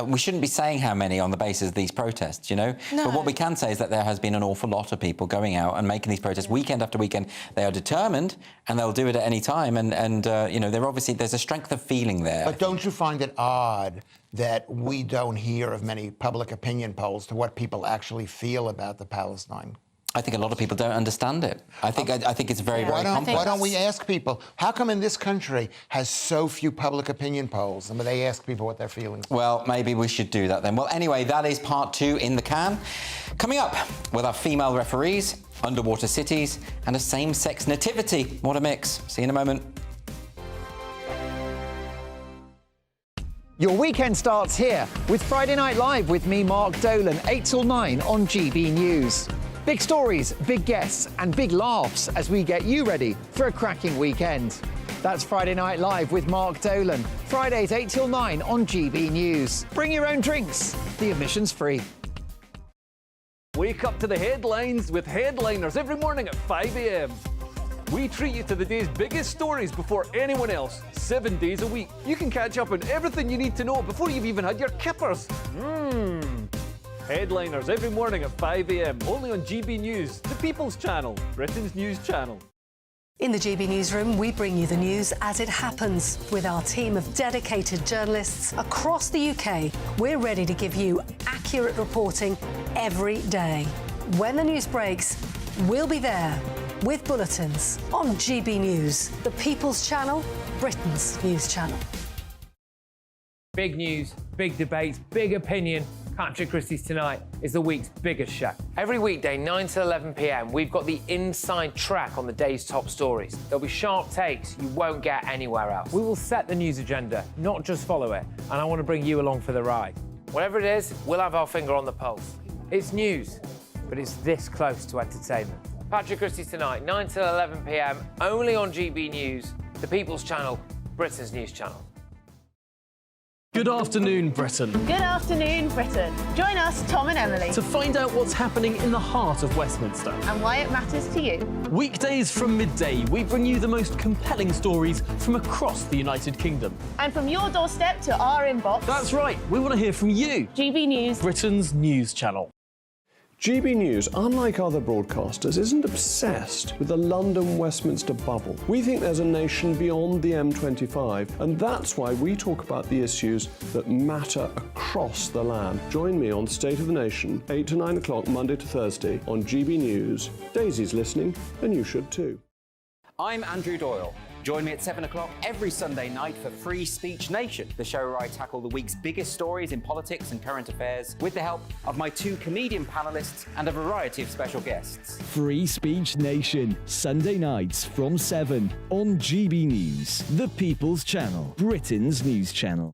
We shouldn't be saying how many on the basis of these protests, you know. No. But what we can say is that there has been an awful lot of people going out and making these protests weekend after weekend. They are determined, and they'll do it at any time. And you know, there's a strength of feeling there. But don't you find it odd that we don't hear of many public opinion polls to what people actually feel about the Palestine? I think a lot of people don't understand it. I think it's very, very complex. Why don't we ask people, how come in this country has so few public opinion polls? And they ask people what their feelings are. Well, maybe we should do that then. Well, anyway, that is part 2 in the can. Coming up, with our female referees, underwater cities, and a same-sex nativity. What a mix. See you in a moment. Your weekend starts here with Friday Night Live with me, Mark Dolan, 8 till 9 on GB News. Big stories, big guests and big laughs as we get you ready for a cracking weekend. That's Friday Night Live with Mark Dolan. Fridays 8 till 9 on GB News. Bring your own drinks. The admission's free. Wake up to the headlines with Headliners every morning at 5 a.m. We treat you to the day's biggest stories before anyone else, 7 days a week. You can catch up on everything you need to know before you've even had your kippers. Headliners every morning at 5 a.m, only on GB News, the People's Channel, Britain's news channel. In the GB Newsroom, we bring you the news as it happens. With our team of dedicated journalists across the UK, we're ready to give you accurate reporting every day. When the news breaks, we'll be there with bulletins on GB News, the People's Channel, Britain's news channel. Big news, big debates, big opinion. Patrick Christie's Tonight is the week's biggest show. Every weekday, 9 to 11 p.m, we've got the inside track on the day's top stories. There'll be sharp takes you won't get anywhere else. We will set the news agenda, not just follow it, and I want to bring you along for the ride. Whatever it is, we'll have our finger on the pulse. It's news, but it's this close to entertainment. Patrick Christie's Tonight, 9 to 11 p.m, only on GB News, the People's Channel, Britain's news channel. Good afternoon, Britain. Good afternoon, Britain. Join us, Tom and Emily, To find out what's happening in the heart of Westminster. and why it matters to you. Weekdays from midday, we bring you the most compelling stories from across the United Kingdom. And from your doorstep to our inbox, That's right, we want to hear from you, GB News. Britain's news channel. GB News, unlike other broadcasters, isn't obsessed with the London-Westminster bubble. We think there's a nation beyond the M25, and that's why we talk about the issues that matter across the land. Join me on State of the Nation, 8 to 9 o'clock, Monday to Thursday, on GB News. Daisy's listening, and you should too. I'm Andrew Doyle. Join me at 7 o'clock every Sunday night for Free Speech Nation, the show where I tackle the week's biggest stories in politics and current affairs with the help of my 2 comedian panellists and a variety of special guests. Free Speech Nation, Sunday nights from 7 on GB News, the People's Channel, Britain's news channel.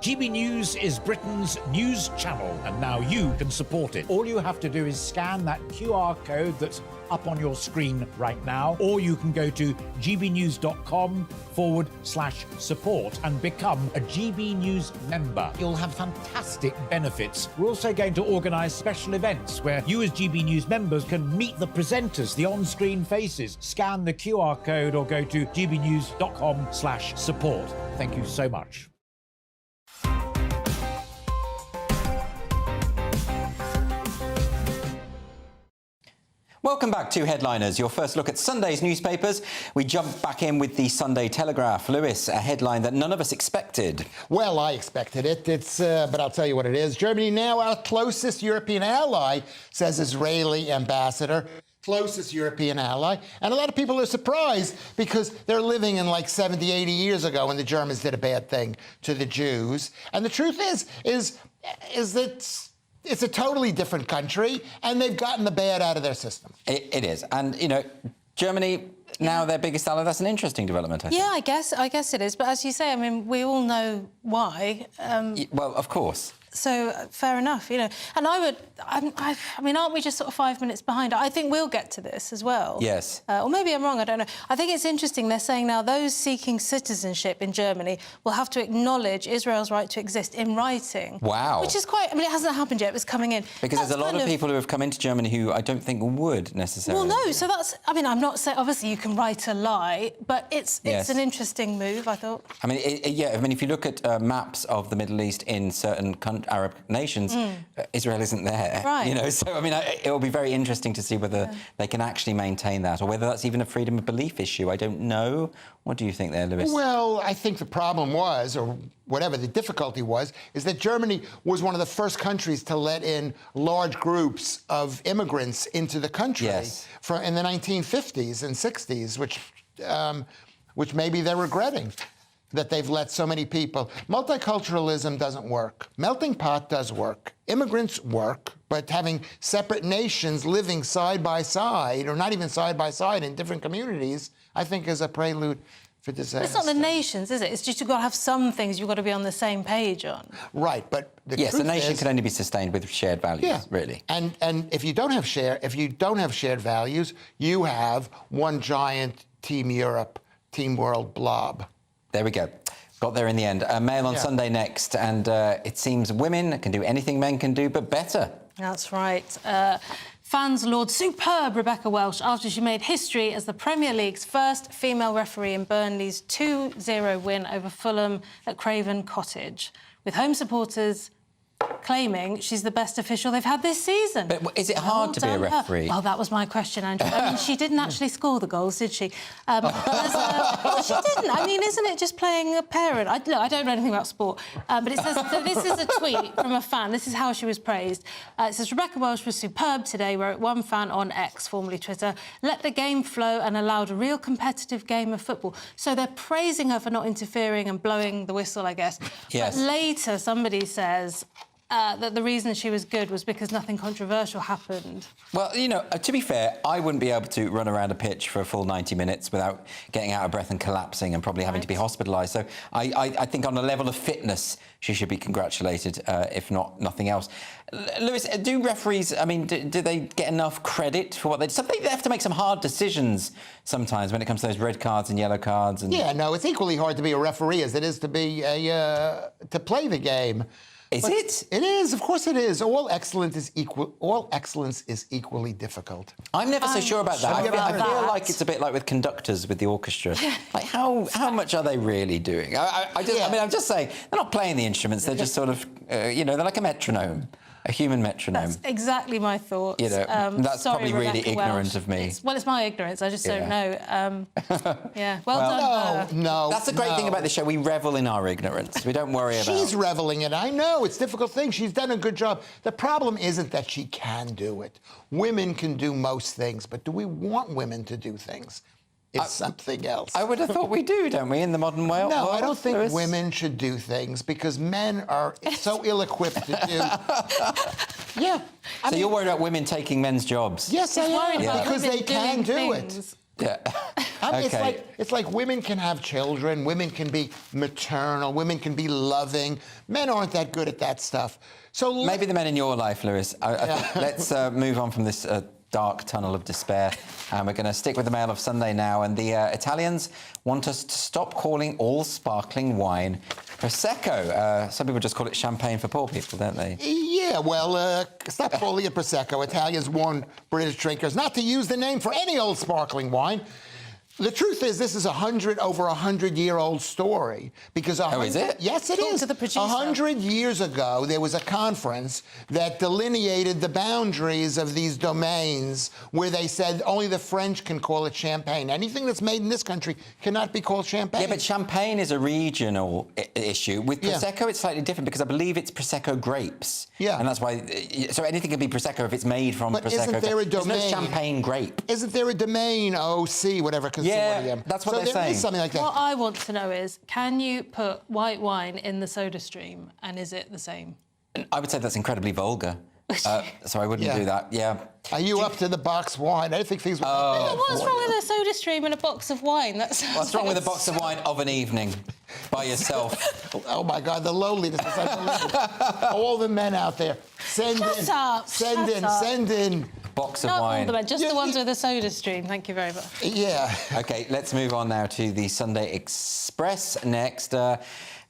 GB News is Britain's news channel, and now you can support it. All you have to do is scan that QR code that's up on your screen right now, or you can go to gbnews.com/support and become a GB News member. You'll have fantastic benefits. We're also going to organise special events where you as GB News members can meet the presenters, the on-screen faces. Scan the QR code or go to gbnews.com/support. Thank you so much. Welcome back to Headliners, your first look at Sunday's newspapers. We jump back in with the Sunday Telegraph. Lewis, a headline that none of us expected. Well, I expected it. But I'll tell you what it is. Germany now our closest European ally, says Israeli ambassador. Closest European ally. And a lot of people are surprised because they're living in like 70, 80 years ago when the Germans did a bad thing to the Jews. And the truth is that it's a totally different country, and they've gotten the bad out of their system. It is. And, you know, Germany, now their biggest ally, that's an interesting development, I think. Yeah, I guess it is. But as you say, I mean, we all know why. Well, of course. So, fair enough, you know. And I mean, aren't we just sort of 5 minutes behind? I think we'll get to this as well. Yes. Or maybe I'm wrong, I don't know. I think it's interesting, they're saying now those seeking citizenship in Germany will have to acknowledge Israel's right to exist in writing. Wow. Which is quite, I mean, it hasn't happened yet, it was coming in. Because there's a lot of people who have come into Germany who I don't think would necessarily. Well, no, so that's, I mean, I'm not saying, obviously you can write a lie, but it's Yes. an interesting move, I thought. I mean, yeah, I mean, if you look at maps of the Middle East in certain Arab nations, Israel isn't there. Right. You know, so, I mean, it will be very interesting to see whether they can actually maintain that, or whether that's even a freedom of belief issue. I don't know. What do you think there, Lewis? Well, I think the problem was, or whatever the difficulty was, is that Germany was one of the first countries to let in large groups of immigrants into the country in the 1950s and 60s, which maybe they're regretting that they've let so many people. Multiculturalism doesn't work. Melting pot does work. Immigrants work, but having separate nations living side by side, or not even side by side in different communities, I think is a prelude for disaster. It's not the nations, is it? It's just you've got to have some things you've got to be on the same page on. Right, but the yes, truth a nation is, can only be sustained with shared values, really. And if you don't have shared values, you have one giant Team Europe, Team World blob. There we go. Got there in the end. Mail on Sunday next, and it seems women can do anything men can do, but better. That's right. Fans laud superb Rebecca Welsh after she made history as the Premier League's first female referee in Burnley's 2-0 win over Fulham at Craven Cottage, with home supporters claiming she's the best official they've had this season. But is it hard to be a referee? Well, that was my question, Andrew. I mean, she didn't actually score the goals, did she? Well, she didn't. I mean, isn't it just playing a parent? I don't know anything about sport, but it says... So this is a tweet from a fan. This is how she was praised. It says, Rebecca Welsh was superb today, wrote one fan on X, formerly Twitter, let the game flow and allowed a real competitive game of football. So they're praising her for not interfering and blowing the whistle, I guess. Yes. But later, somebody says... that the reason she was good was because nothing controversial happened. Well, you know, to be fair, I wouldn't be able to run around a pitch for a full 90 minutes without getting out of breath and collapsing and probably having to be hospitalised. So I think on a level of fitness, she should be congratulated, if not nothing else. Lewis, do referees, I mean, do they get enough credit for what they do? Something they have to make some hard decisions sometimes when it comes to those red cards and yellow cards. And... Yeah, no, it's equally hard to be a referee as it is to be to play the game. Is it? It is, of course it is. All excellence is equally difficult. I'm never so sure about that. I feel like it's a bit like with conductors with the orchestra. Like, how much are they really doing? I mean, I'm just saying, they're not playing the instruments, they're just sort of, you know, they're like a metronome. A human metronome. That's exactly my thoughts. You know, that's probably really ignorant of me. It's my ignorance. I just don't know. Well done. No. That's the great thing about this show. We revel in our ignorance. We don't worry about. She's reveling in it. I know it's a difficult thing. She's done a good job. The problem isn't that she can do it. Women can do most things, but do we want women to do things? It's something else. I would have thought we do, don't we, in the modern world? No, I don't think women should do things because men are so ill-equipped to do. So you're worried about women taking men's jobs? Yes, I am, because they can do it. Yeah. I mean, Okay. it's like women can have children, women can be maternal, women can be loving. Men aren't that good at that stuff. So maybe the men in your life, Lewis. I think let's move on from this dark tunnel of despair, and we're going to stick with the Mail of Sunday now. And the Italians want us to stop calling all sparkling wine Prosecco. Some people just call it champagne for poor people, don't they? Yeah, well, stop calling it Prosecco. Italians warn British drinkers not to use the name for any old sparkling wine. The truth is, this is over 100-year-old story because is it? Yes, it is. 100 years ago, there was a conference that delineated the boundaries of these domains, where they said only the French can call it champagne. Anything that's made in this country cannot be called champagne. Yeah, but champagne is a regional issue. With Prosecco, it's slightly different because I believe it's Prosecco grapes. Yeah, and that's why. So anything can be Prosecco if it's made from Prosecco. Isn't there a domain? There's no champagne grape. Isn't there a domain OC, whatever? Yeah, that's what they're saying. There is something like that. What I want to know is, can you put white wine in the soda stream, and is it the same? I would say that's incredibly vulgar. So I wouldn't do that. Yeah. Are you up to the box wine? I don't think things were bad. What's wrong with a soda stream and a box of wine? What's wrong with a box of wine of an evening by yourself? Oh my God, the loneliness is unbelievable. All the men out there, send in. Box of Not wine. all the men, just the ones with a soda stream. Thank you very much. Yeah. OK, let's move on now to the Sunday Express next. And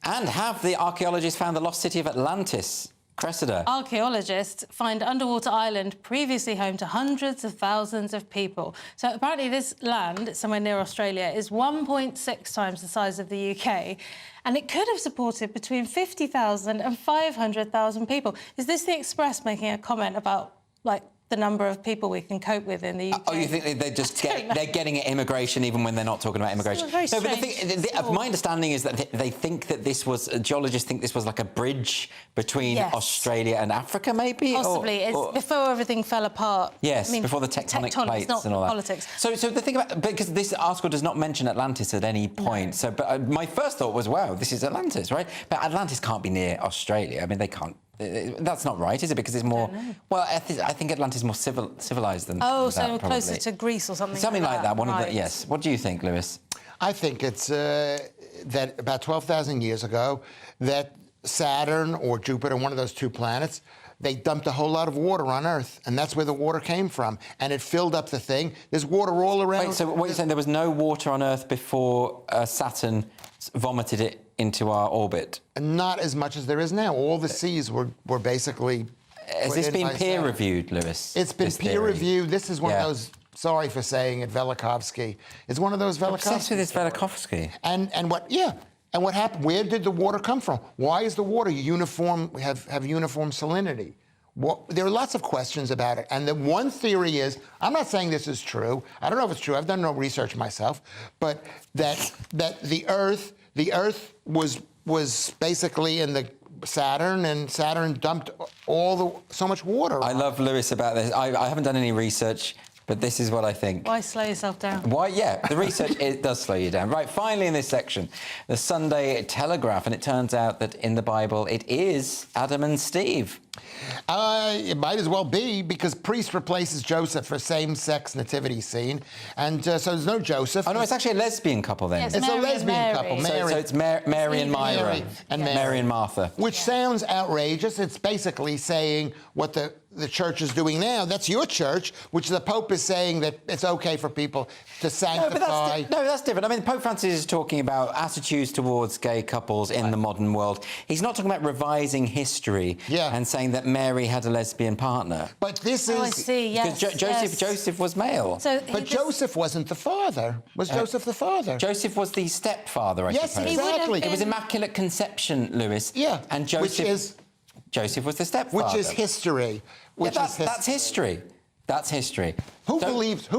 have the archaeologists found the lost city of Atlantis? Cressida. Archaeologists find underwater island previously home to hundreds of thousands of people. So apparently this land, somewhere near Australia, is 1.6 times the size of the UK. And it could have supported between 50,000 and 500,000 people. Is this the Express making a comment about, like, the number of people we can cope with in the UK? Oh, you think they're just they're getting at immigration even when they're not talking about immigration? Very No, but strange. my understanding is that they think that this was geologists think this was like a bridge between Australia and Africa, maybe. Possibly. It's before everything fell apart. Yes, before the tectonic plates not and all that. Politics. So the thing about, because this article does not mention Atlantis at any point. No. So, but my first thought was, wow, this is Atlantis, right? But Atlantis can't be near Australia. I mean, they can't. That's not right, is it? Because it's more. Well, I think Atlantis is more civilized than. Oh, so that, closer to Greece or something. Something like that. One right. of the yes. What do you think, Lewis? I think it's that about 12,000 years ago, that Saturn or Jupiter, one of those two planets, they dumped a whole lot of water on Earth, and that's where the water came from, and it filled up the thing. There's water all around. Wait, so what you're saying? There was no water on Earth before Saturn vomited it into our orbit? Not as much as there is now. All the seas were basically. Has this been peer-reviewed, Lewis? It's been peer-reviewed. This is one of those. Sorry for saying it, Velikovsky. It's one of those Velikovsky. Obsessed with this Velikovsky. And what? Yeah. And what happened? Where did the water come from? Why is the water uniform? Have uniform salinity? There are lots of questions about it. And the one theory is, I'm not saying this is true. I don't know if it's true. I've done no research myself, but that the Earth was basically in the Saturn, and Saturn dumped so much water. I love Lewis about this. I haven't done any research, but this is what I think. Why slow yourself down? Why? Yeah, the research it does slow you down. Right, finally in this section, the Sunday Telegraph, and it turns out that in the Bible it is Adam and Steve. It might as well be, because priest replaces Joseph for same-sex nativity scene, and so there's no Joseph. Oh no, it's actually a lesbian couple then. It's a lesbian couple. So it's Mary and Myra. Mary and Martha. Which sounds outrageous. It's basically saying what the church is doing now. That's your church, which the Pope is saying that it's okay for people to sanctify. No, that's different. I mean, Pope Francis is talking about attitudes towards gay couples in the modern world. He's not talking about revising history and saying that Mary had a lesbian partner. But this is... I see, yes. Because Joseph was male. But Joseph wasn't the father. Was Joseph the father? Joseph was the stepfather, I suppose. Yes, exactly. It was Immaculate Conception, Lewis. Yeah. And Joseph was the stepfather. Which is history. That's history. That's history. Who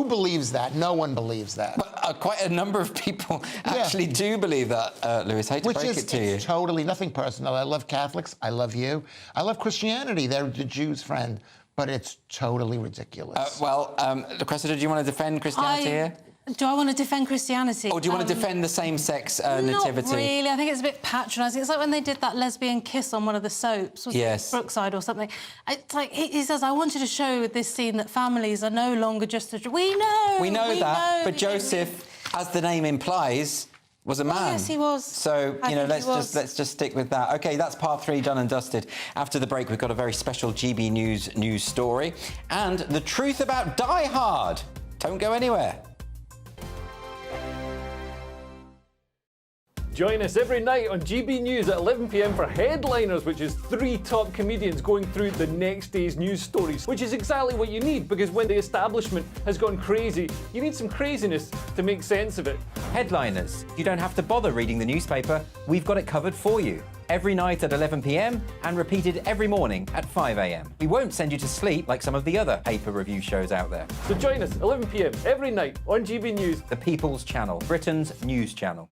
believes that? No one believes that. But quite a number of people actually do believe that, Lewis. I hate to break it to you. Totally nothing personal. I love Catholics. I love you. I love Christianity. They're the Jews' friend. But it's totally ridiculous. Cressida, do you want to defend Christianity here? Do I want to defend Christianity? Or do you want to defend the same-sex nativity? Not really. I think it's a bit patronising. It's like when they did that lesbian kiss on one of the soaps. Was Yes. it Brookside or something? It's like he says, I wanted to show with this scene that families are no longer just a... We know that, but Joseph, as the name implies, was a man. Yes, he was. So, you know, let's just stick with that. OK, that's part 3 done and dusted. After the break, we've got a very special GB News story and the truth about Die Hard. Don't go anywhere. Join us every night on GB News at 11 p.m. for Headliners, which is 3 top comedians going through the next day's news stories, which is exactly what you need, because when the establishment has gone crazy, you need some craziness to make sense of it. Headliners. You don't have to bother reading the newspaper. We've got it covered for you. Every night at 11 p.m. and repeated every morning at 5 a.m. We won't send you to sleep like some of the other paper review shows out there. So join us 11 p.m. every night on GB News. The People's Channel, Britain's news channel.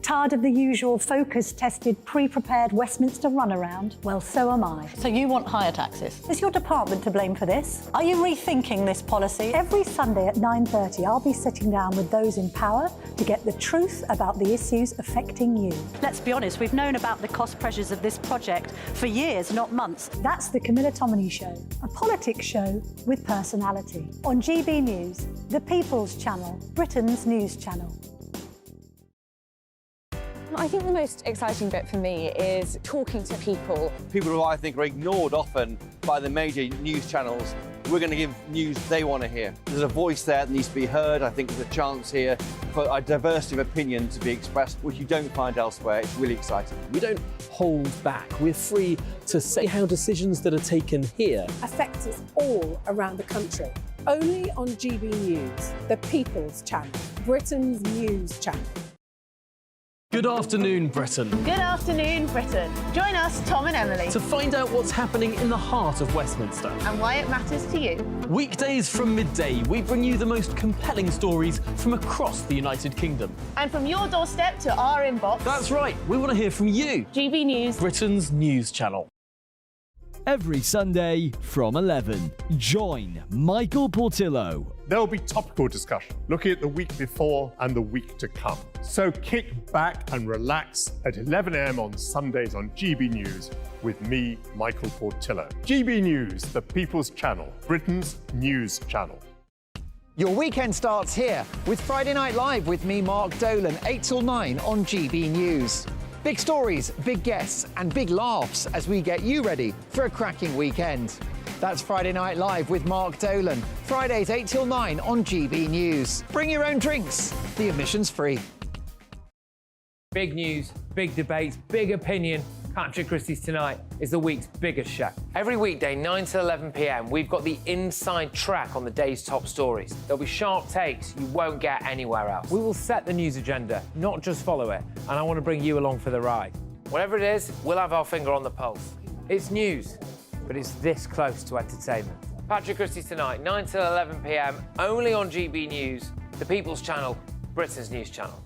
Tired of the usual focus-tested, pre-prepared Westminster runaround? Well, so am I. So you want higher taxes? Is your department to blame for this? Are you rethinking this policy? Every Sunday at 9:30, I'll be sitting down with those in power to get the truth about the issues affecting you. Let's be honest, we've known about the cost pressures of this project for years, not months. That's the Camilla Tominey Show, a politics show with personality. On GB News, the People's Channel, Britain's news channel. I think the most exciting bit for me is talking to people. People who I think are ignored often by the major news channels. We're going to give news they want to hear. There's a voice there that needs to be heard. I think there's a chance here for a diversity of opinion to be expressed, which you don't find elsewhere. It's really exciting. We don't hold back. We're free to say how decisions that are taken here affect us all around the country. Only on GB News, the People's Channel, Britain's news channel. Good afternoon, Britain. Good afternoon, Britain. Join us, Tom and Emily, To find out what's happening in the heart of Westminster. and why it matters to you. Weekdays from midday, we bring you the most compelling stories from across the United Kingdom. And from your doorstep to our inbox. That's right, we want to hear from you. GB News, Britain's news channel. Every Sunday from 11, join Michael Portillo. There will be topical discussion, looking at the week before and the week to come. So kick back and relax at 11 a.m. on Sundays on GB News with me, Michael Portillo. GB News, the People's Channel, Britain's news channel. Your weekend starts here with Friday Night Live with me, Mark Dolan, 8 till 9 on GB News. Big stories, big guests, and big laughs as we get you ready for a cracking weekend. That's Friday Night Live with Mark Dolan. Fridays 8 till 9 on GB News. Bring your own drinks. The admission's free. Big news, big debates, big opinion. Patrick Christie's Tonight is the week's biggest show. Every weekday, 9 to 11 p.m, we've got the inside track on the day's top stories. There'll be sharp takes you won't get anywhere else. We will set the news agenda, not just follow it, and I want to bring you along for the ride. Whatever it is, we'll have our finger on the pulse. It's news, but it's this close to entertainment. Patrick Christie's Tonight, 9 to 11 p.m, only on GB News, the People's Channel, Britain's news channel.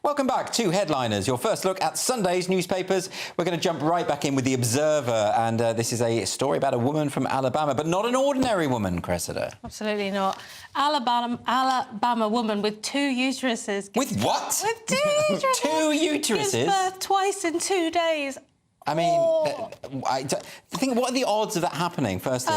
Welcome back to Headliners, your first look at Sunday's newspapers. We're going to jump right back in with The Observer, and this is a story about a woman from Alabama, but not an ordinary woman, Cressida. Absolutely not. Alabama woman with 2 uteruses. With what? With 2 uteruses. 2 uteruses? Gives birth twice in 2 days. I mean, think, what are the odds of that happening? Firstly,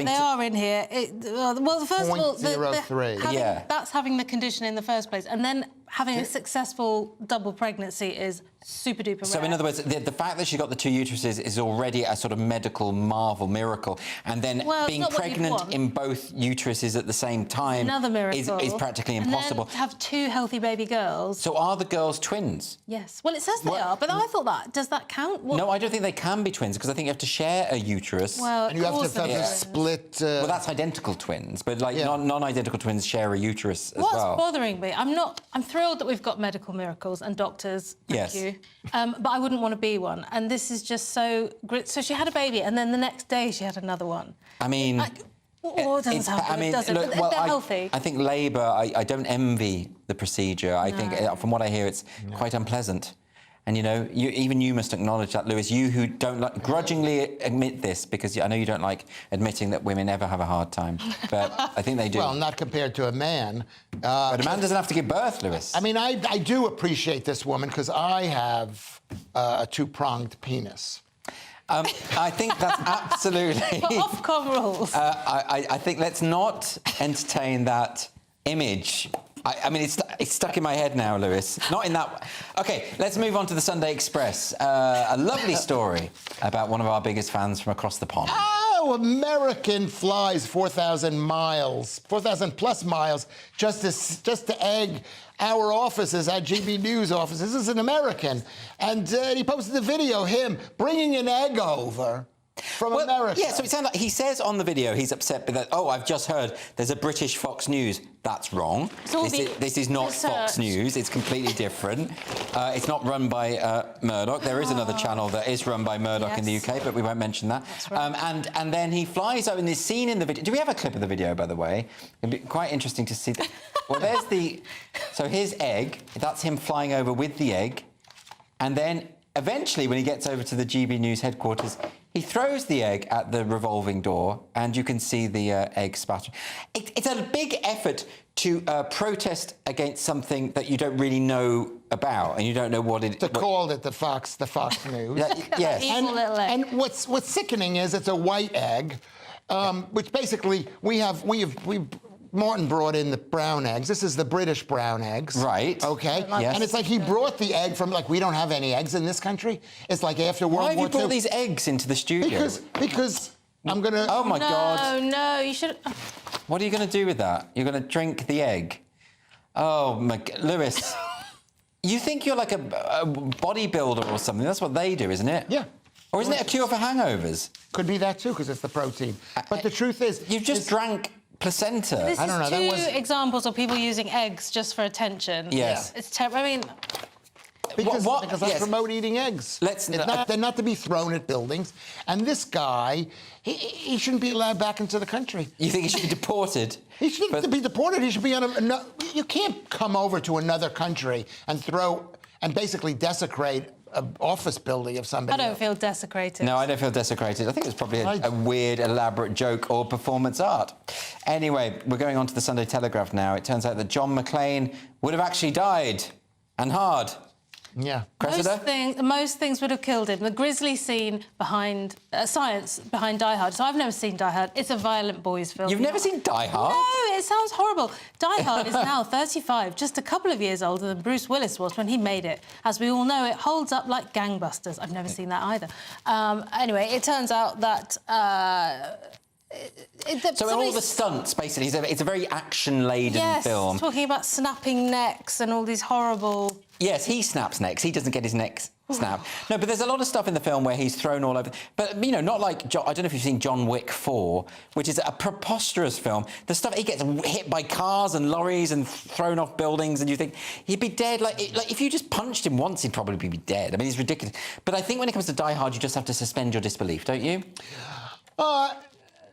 they are in here. Well, first of all, 0.03. That's having the condition in the first place, and then having a successful double pregnancy is super duper rare. So, in other words, the fact that she got the 2 uteruses is already a sort of medical marvel, miracle, and then being pregnant in both uteruses at the same time another miracle is practically impossible. And then to have 2 healthy baby girls. So, are the girls twins? Yes. Well, it says they are, but I thought that. Does that count? No, I don't think they can be twins because I think you have to share a uterus. Well, and you have to split. Well, that's identical twins, but like non-identical twins share a uterus as well. What's bothering me? I'm thrilled that we've got medical miracles and doctors. Thank you. But I wouldn't want to be one. And this is just so great. So she had a baby, and then the next day she had another one. I mean. It doesn't happen. It doesn't. Look, They're healthy. I think labour. I don't envy the procedure. I think, from what I hear, it's quite unpleasant. And, you know, even you must acknowledge that, Lewis, you who don't grudgingly admit this, because I know you don't like admitting that women ever have a hard time, but I think they do. Well, not compared to a man. But a man doesn't have to give birth, Lewis. I mean, I do appreciate this woman because I have a two-pronged penis. I think that's absolutely... Ofcom rules. I think let's not entertain that image. I mean, it's stuck in my head now, Lewis. Not in that... OK, let's move on to the Sunday Express. A lovely story about one of our biggest fans from across the pond. Oh, American flies 4,000 miles, 4,000 plus miles, just to egg our offices at GB News offices. This is an American. And he posted a video, him bringing an egg over from America. Yeah, so it sounds like he says on the video he's upset with that. Oh, I've just heard there's a British Fox News. That's wrong. This is not Fox News. It's completely different. It's not run by Murdoch. There is another channel that is run by Murdoch in the UK, but we won't mention that. Right. And then he flies over and is seen in the video. Do we have a clip of the video, by the way? It'd be quite interesting to see that. Well, there's the... So his egg, that's him flying over with the egg. And then eventually, when he gets over to the GB News headquarters, he throws the egg at the revolving door, and you can see the egg spattering. It's a big effort to protest against something that you don't really know about, and you don't know what it... Called it the Fox News. Yes. And what's sickening is it's a white egg, which basically Martin brought in the brown eggs. This is the British brown eggs. Right. Okay? Yes. And it's like he brought the egg from, like, we don't have any eggs in this country. It's like after World War II. Why have you brought these eggs into the studio? Because I'm going to... Oh, my God. No, you should... What are you going to do with that? You're going to drink the egg? Oh, my... Lewis, you think you're like a bodybuilder or something. That's what they do, isn't it? Yeah. Or isn't it a cure for hangovers? Could be that, too, because it's the protein. But the truth is... You've just drank... placenta. This is two examples of people using eggs just for attention. Yes. It's terrible. I mean... Because I promote eating eggs. They're not to be thrown at buildings. And this guy, he shouldn't be allowed back into the country. You think he should be deported? He shouldn't be deported. He should be on a... You can't come over to another country and basically desecrate an office building of somebody. I don't feel desecrated. No, I don't feel desecrated. I think it's probably a weird, elaborate joke or performance art. Anyway, we're going on to the Sunday Telegraph now. It turns out that John McClane would have actually died, and hard. Yeah. Most things would have killed him. The grisly scene behind science behind Die Hard. So I've never seen Die Hard. It's a violent boys film. You've never seen Die Hard? No, it sounds horrible. Die Hard is now 35, just a couple of years older than Bruce Willis was when he made it. As we all know, it holds up like gangbusters. I've never seen that either. Anyway, it turns out that... So all the stunts, basically, it's a very action-laden film. Yes, talking about snapping necks and all these horrible... Yes, he snaps necks. He doesn't get his neck snapped. No, but there's a lot of stuff in the film where he's thrown all over. But, you know, not like... I don't know if you've seen John Wick 4, which is a preposterous film. The stuff... He gets hit by cars and lorries and thrown off buildings, and you think he'd be dead. Like if you just punched him once, he'd probably be dead. I mean, it's ridiculous. But I think when it comes to Die Hard, you just have to suspend your disbelief, don't you?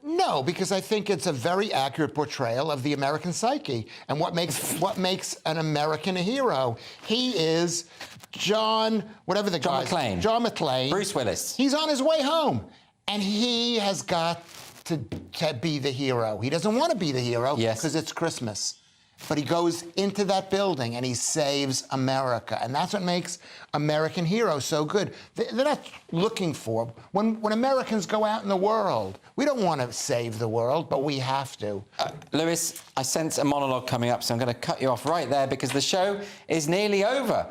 No, because I think it's a very accurate portrayal of the American psyche and what makes an American a hero. He is John McClane. John McClane. Bruce Willis. He's on his way home, and he has got to be the hero. He doesn't want to be the hero because it's Christmas. But he goes into that building and he saves America. And that's what makes American heroes so good. They're not looking for... When Americans go out in the world, we don't want to save the world, but we have to. Lewis, I sense a monologue coming up, so I'm going to cut you off right there because the show is nearly over.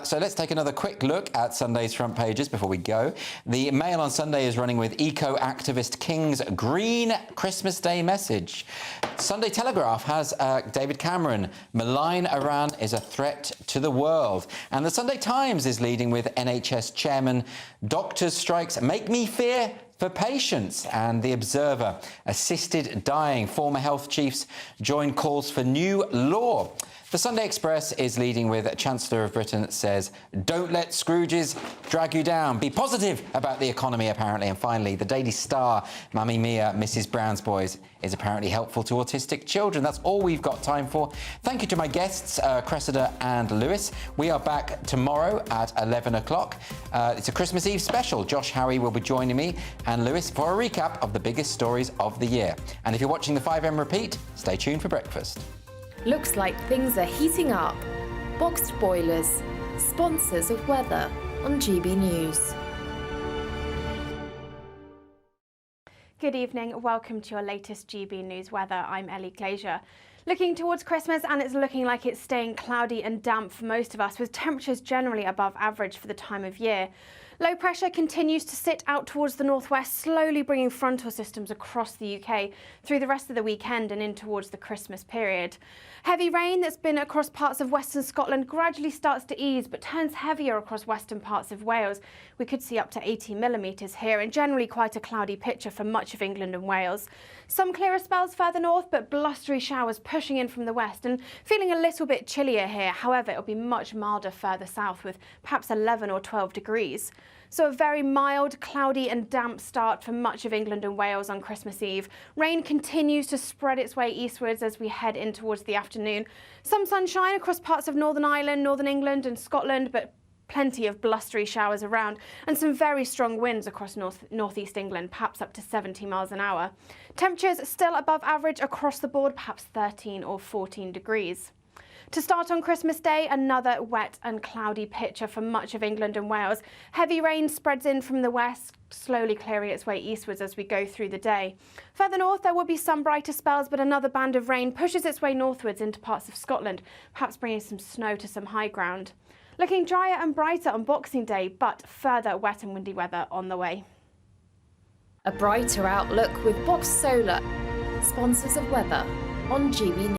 So let's take another quick look at Sunday's front pages before we go. The Mail on Sunday is running with eco-activist King's green Christmas Day message. Sunday Telegraph has David Cameron, malign Iran is a threat to the world. And the Sunday Times is leading with NHS Chairman, doctors' strikes make me fear for patients. And The Observer, assisted dying. Former health chiefs join calls for new law. The Sunday Express is leading with Chancellor of Britain says, don't let Scrooges drag you down. Be positive about the economy, apparently. And finally, the Daily Star, Mammy Mia, Mrs. Brown's Boys, is apparently helpful to autistic children. That's all we've got time for. Thank you to my guests, Cressida and Lewis. We are back tomorrow at 11 o'clock. It's a Christmas Eve special. Josh Howie will be joining me and Lewis for a recap of the biggest stories of the year. And if you're watching the 5am repeat, stay tuned for breakfast. Looks like things are heating up. Boxed boilers, sponsors of weather on GB News. Good evening, welcome to your latest GB News weather. I'm Ellie Glazier. Looking towards Christmas, and it's looking like it's staying cloudy and damp for most of us, with temperatures generally above average for the time of year. Low pressure continues to sit out towards the northwest, slowly bringing frontal systems across the UK through the rest of the weekend and in towards the Christmas period. Heavy rain that's been across parts of western Scotland gradually starts to ease, but turns heavier across western parts of Wales. We could see up to 80 millimetres here, and generally quite a cloudy picture for much of England and Wales. Some clearer spells further north, but blustery showers pushing in from the west and feeling a little bit chillier here. However, it'll be much milder further south, with perhaps 11 or 12 degrees. So a very mild, cloudy and damp start for much of England and Wales on Christmas Eve. Rain continues to spread its way eastwards as we head in towards the afternoon. Some sunshine across parts of Northern Ireland, Northern England and Scotland, but plenty of blustery showers around, and some very strong winds across northeast England, perhaps up to 70 miles an hour. Temperatures still above average across the board, perhaps 13 or 14 degrees. To start on Christmas Day, another wet and cloudy picture for much of England and Wales. Heavy rain spreads in from the west, slowly clearing its way eastwards as we go through the day. Further north, there will be some brighter spells, but another band of rain pushes its way northwards into parts of Scotland, perhaps bringing some snow to some high ground. Looking drier and brighter on Boxing Day, but further wet and windy weather on the way. A brighter outlook with Box Solar, sponsors of weather on GB News.